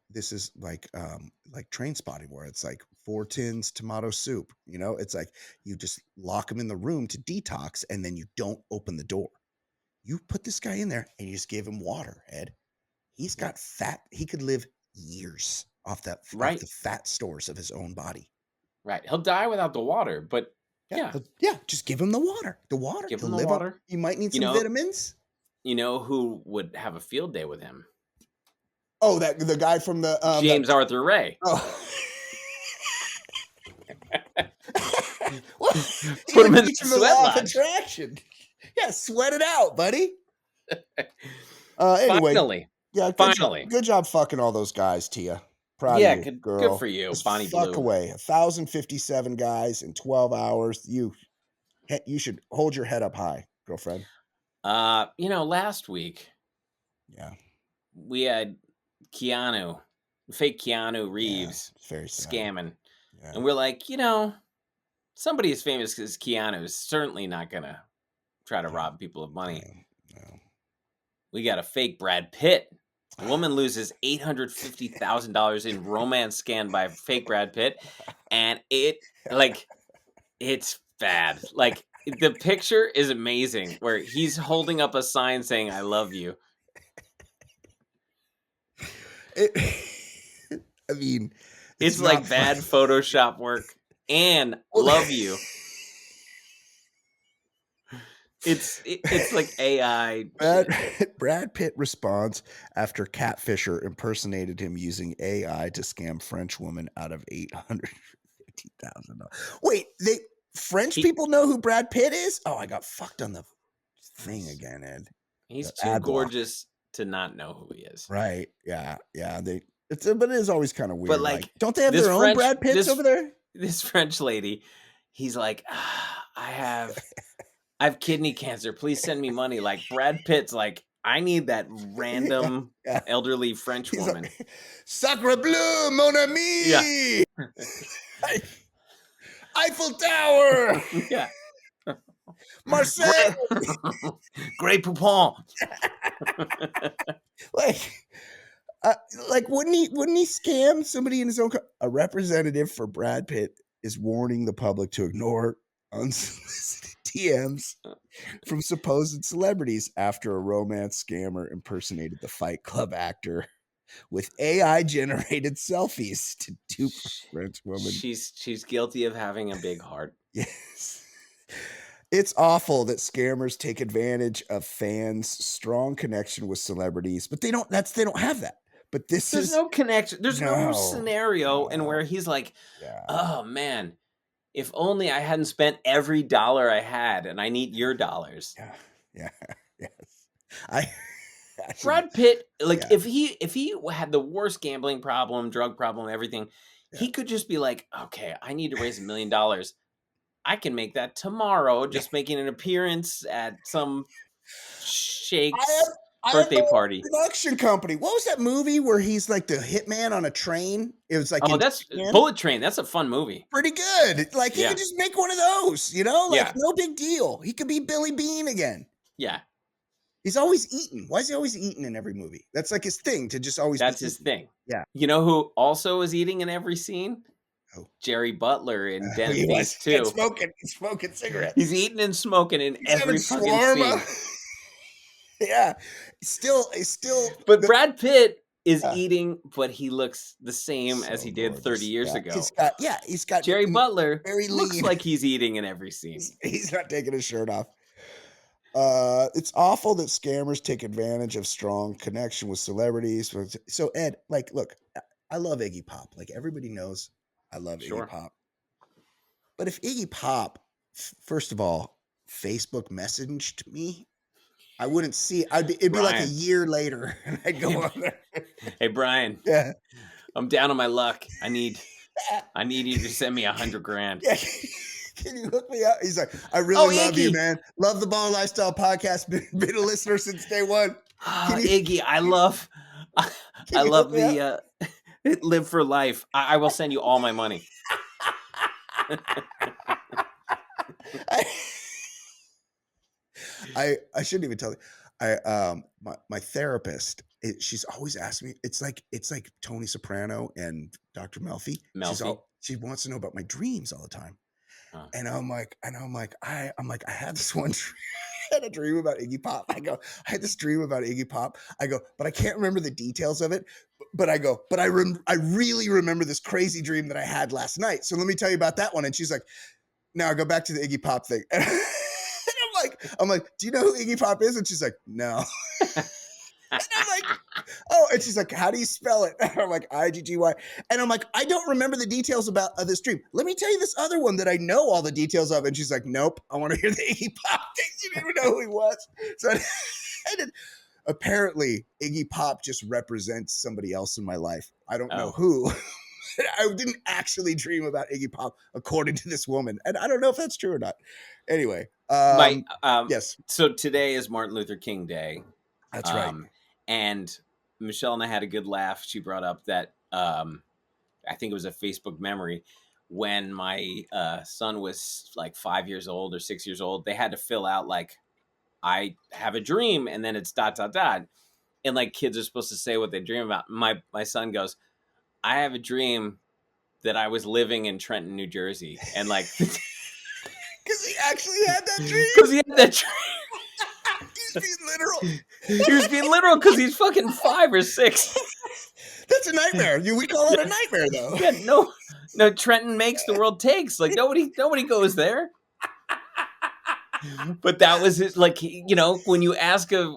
Train Spotting where it's like 4 tins tomato soup. It's like you just lock him in the room to detox and then you don't open the door. You put this guy in there and you just give him water, Ed. He's got fat. He could live years off the fat stores of his own body. Right. He'll die without the water, but just give him the water. Give him the water. You might need some vitamins. You know who would have a field day with him? Oh, the guy from the James Arthur Ray. Oh. Put him in the sweat lodge. Attraction. Yeah, sweat it out, buddy. Anyway, finally. Yeah, good job fucking all those guys, Tia. Proud of you, girl. Good for you, Just Bonnie fuck Blue. away. 1,057 guys in 12 hours. You should hold your head up high, girlfriend. Last week, we had fake Keanu Reeves very scamming. Yeah. And we're like, somebody as famous as Keanu is certainly not gonna try to rob people of money. No. We got a fake Brad Pitt. A woman loses $850,000 in romance scam by fake Brad Pitt, and it's bad. Like, the picture is amazing, where he's holding up a sign saying "I love you." I mean, It's not like bad funny. Photoshop work and love you. It's like AI shit. Brad Pitt responds after Catfisher impersonated him using AI to scam French woman out of $850,000. Wait, French people know who Brad Pitt is? Oh, I got fucked on the thing again, Ed. He's The too ad block. gorgeous to not know who he is. Right? Yeah. But it is always kind of weird. But like, don't they have this their own Brad Pitts over there? This French lady, he's like, I have kidney cancer. Please send me money. Like, Brad Pitt's like, I need that random elderly French woman. Like, Sacre bleu, mon ami. Yeah. Eiffel Tower. Yeah. Marseille. Grey Poupon. Like wouldn't he scam somebody in his own a representative for Brad Pitt is warning the public to ignore unsolicited DMs from supposed celebrities after a romance scammer impersonated the Fight Club actor with AI generated selfies to dupe a French woman. She's guilty of having a big heart. Yes. It's awful that scammers take advantage of fans' strong connection with celebrities, but they don't have that. But there's no connection. There's no scenario in where he's like, oh man, if only I hadn't spent every dollar I had, and I need your dollars. Yeah. Yes. Brad Pitt, if he had the worst gambling problem, drug problem, everything, he could just be like, okay, I need to raise $1 million. I can make that tomorrow, just making an appearance at some Shake's birthday party. Production company. What was that movie where he's like the hitman on a train? It was like that's Bullet Train. That's a fun movie. Pretty good. Like he could just make one of those, no big deal. He could be Billy Bean again. Yeah. He's always eating. Why is he always eating in every movie? That's like his thing to just always. That's his thing. Yeah. You know who also is eating in every scene? Oh. Jerry Butler in Den of Thieves 2. He's smoking cigarettes. He's eating and smoking in every fucking scene. Yeah. Still. But Brad Pitt is eating, but he looks the same as he did 30 years ago. He's got Jerry Butler very looks lean. like he's eating in every scene. He's not taking his shirt off. It's awful that scammers take advantage of strong connection with celebrities. So Ed, look, I love Iggy Pop. Like everybody knows, I love Iggy Pop. But if Iggy Pop, first of all, Facebook messaged me, I wouldn't see. It'd be like a year later, and I'd go on there. Hey Brian, I'm down on my luck. I need you to send me $100,000. Yeah. Can you hook me up? He's like, I really love you, man. Love the Baller Lifestyle Podcast. Been a listener since day one. Iggy, I love the Live for Life. I will send you all my money. I shouldn't even tell you. My therapist, she's always asking me. It's like Tony Soprano and Dr. Melfi. She wants to know about my dreams all the time. Huh. And I'm like, I had this one dream. I had a dream about Iggy Pop. I had this dream about Iggy Pop. But I can't remember the details of it. But I really remember this crazy dream that I had last night. So let me tell you about that one. And she's like, now I go back to the Iggy Pop thing. And I'm like, do you know who Iggy Pop is? And she's like, no. And I'm like, oh, and she's like, how do you spell it? And I'm like, IGGY. And I'm like, I don't remember the details of this dream. Let me tell you this other one that I know all the details of. And she's like, nope, I want to hear the Iggy Pop thing. She didn't even know who he was. So apparently Iggy Pop just represents somebody else in my life. I don't know who. I didn't actually dream about Iggy Pop, according to this woman. And I don't know if that's true or not. Anyway. Yes. So today is Martin Luther King Day. That's right. And Michelle and I had a good laugh. She brought up that I think it was a Facebook memory when my son was like 5 years old or 6 years old, they had to fill out like, I have a dream, and then it's ... And like kids are supposed to say what they dream about. My son goes, I have a dream that I was living in Trenton, New Jersey. And like, Because he actually had that dream. because he had that dream. He's being literal. He was being literal because he's fucking 5 or 6. That's a nightmare. We call it a nightmare, though. Yeah, no. Trenton makes, the world takes. Like nobody goes there. But that was his, like, you know, when you ask a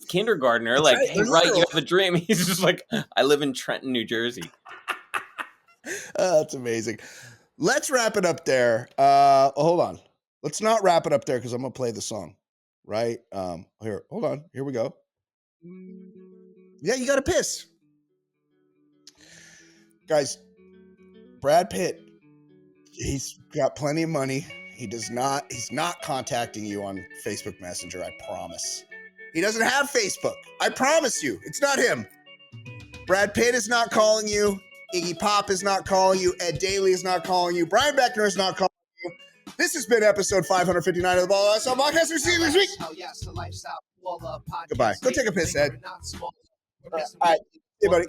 kindergartner, like, right, hey, right, you have a dream. He's just like, I live in Trenton, New Jersey. That's amazing. Let's wrap it up there. Hold on. Let's not wrap it up there because I'm gonna play the song. Right? Here, hold on. Here we go. Yeah, you gotta piss. Guys, Brad Pitt, he's got plenty of money. He's not contacting you on Facebook Messenger, I promise. He doesn't have Facebook. I promise you. It's not him. Brad Pitt is not calling you. Iggy Pop is not calling you. Ed Daly is not calling you. Brian Beckner is not calling you. This has been episode 559 of the Ball Lifestyle Podcast. We'll see you this week. Goodbye. Go take a piss, Ed. All right. Hey, buddy.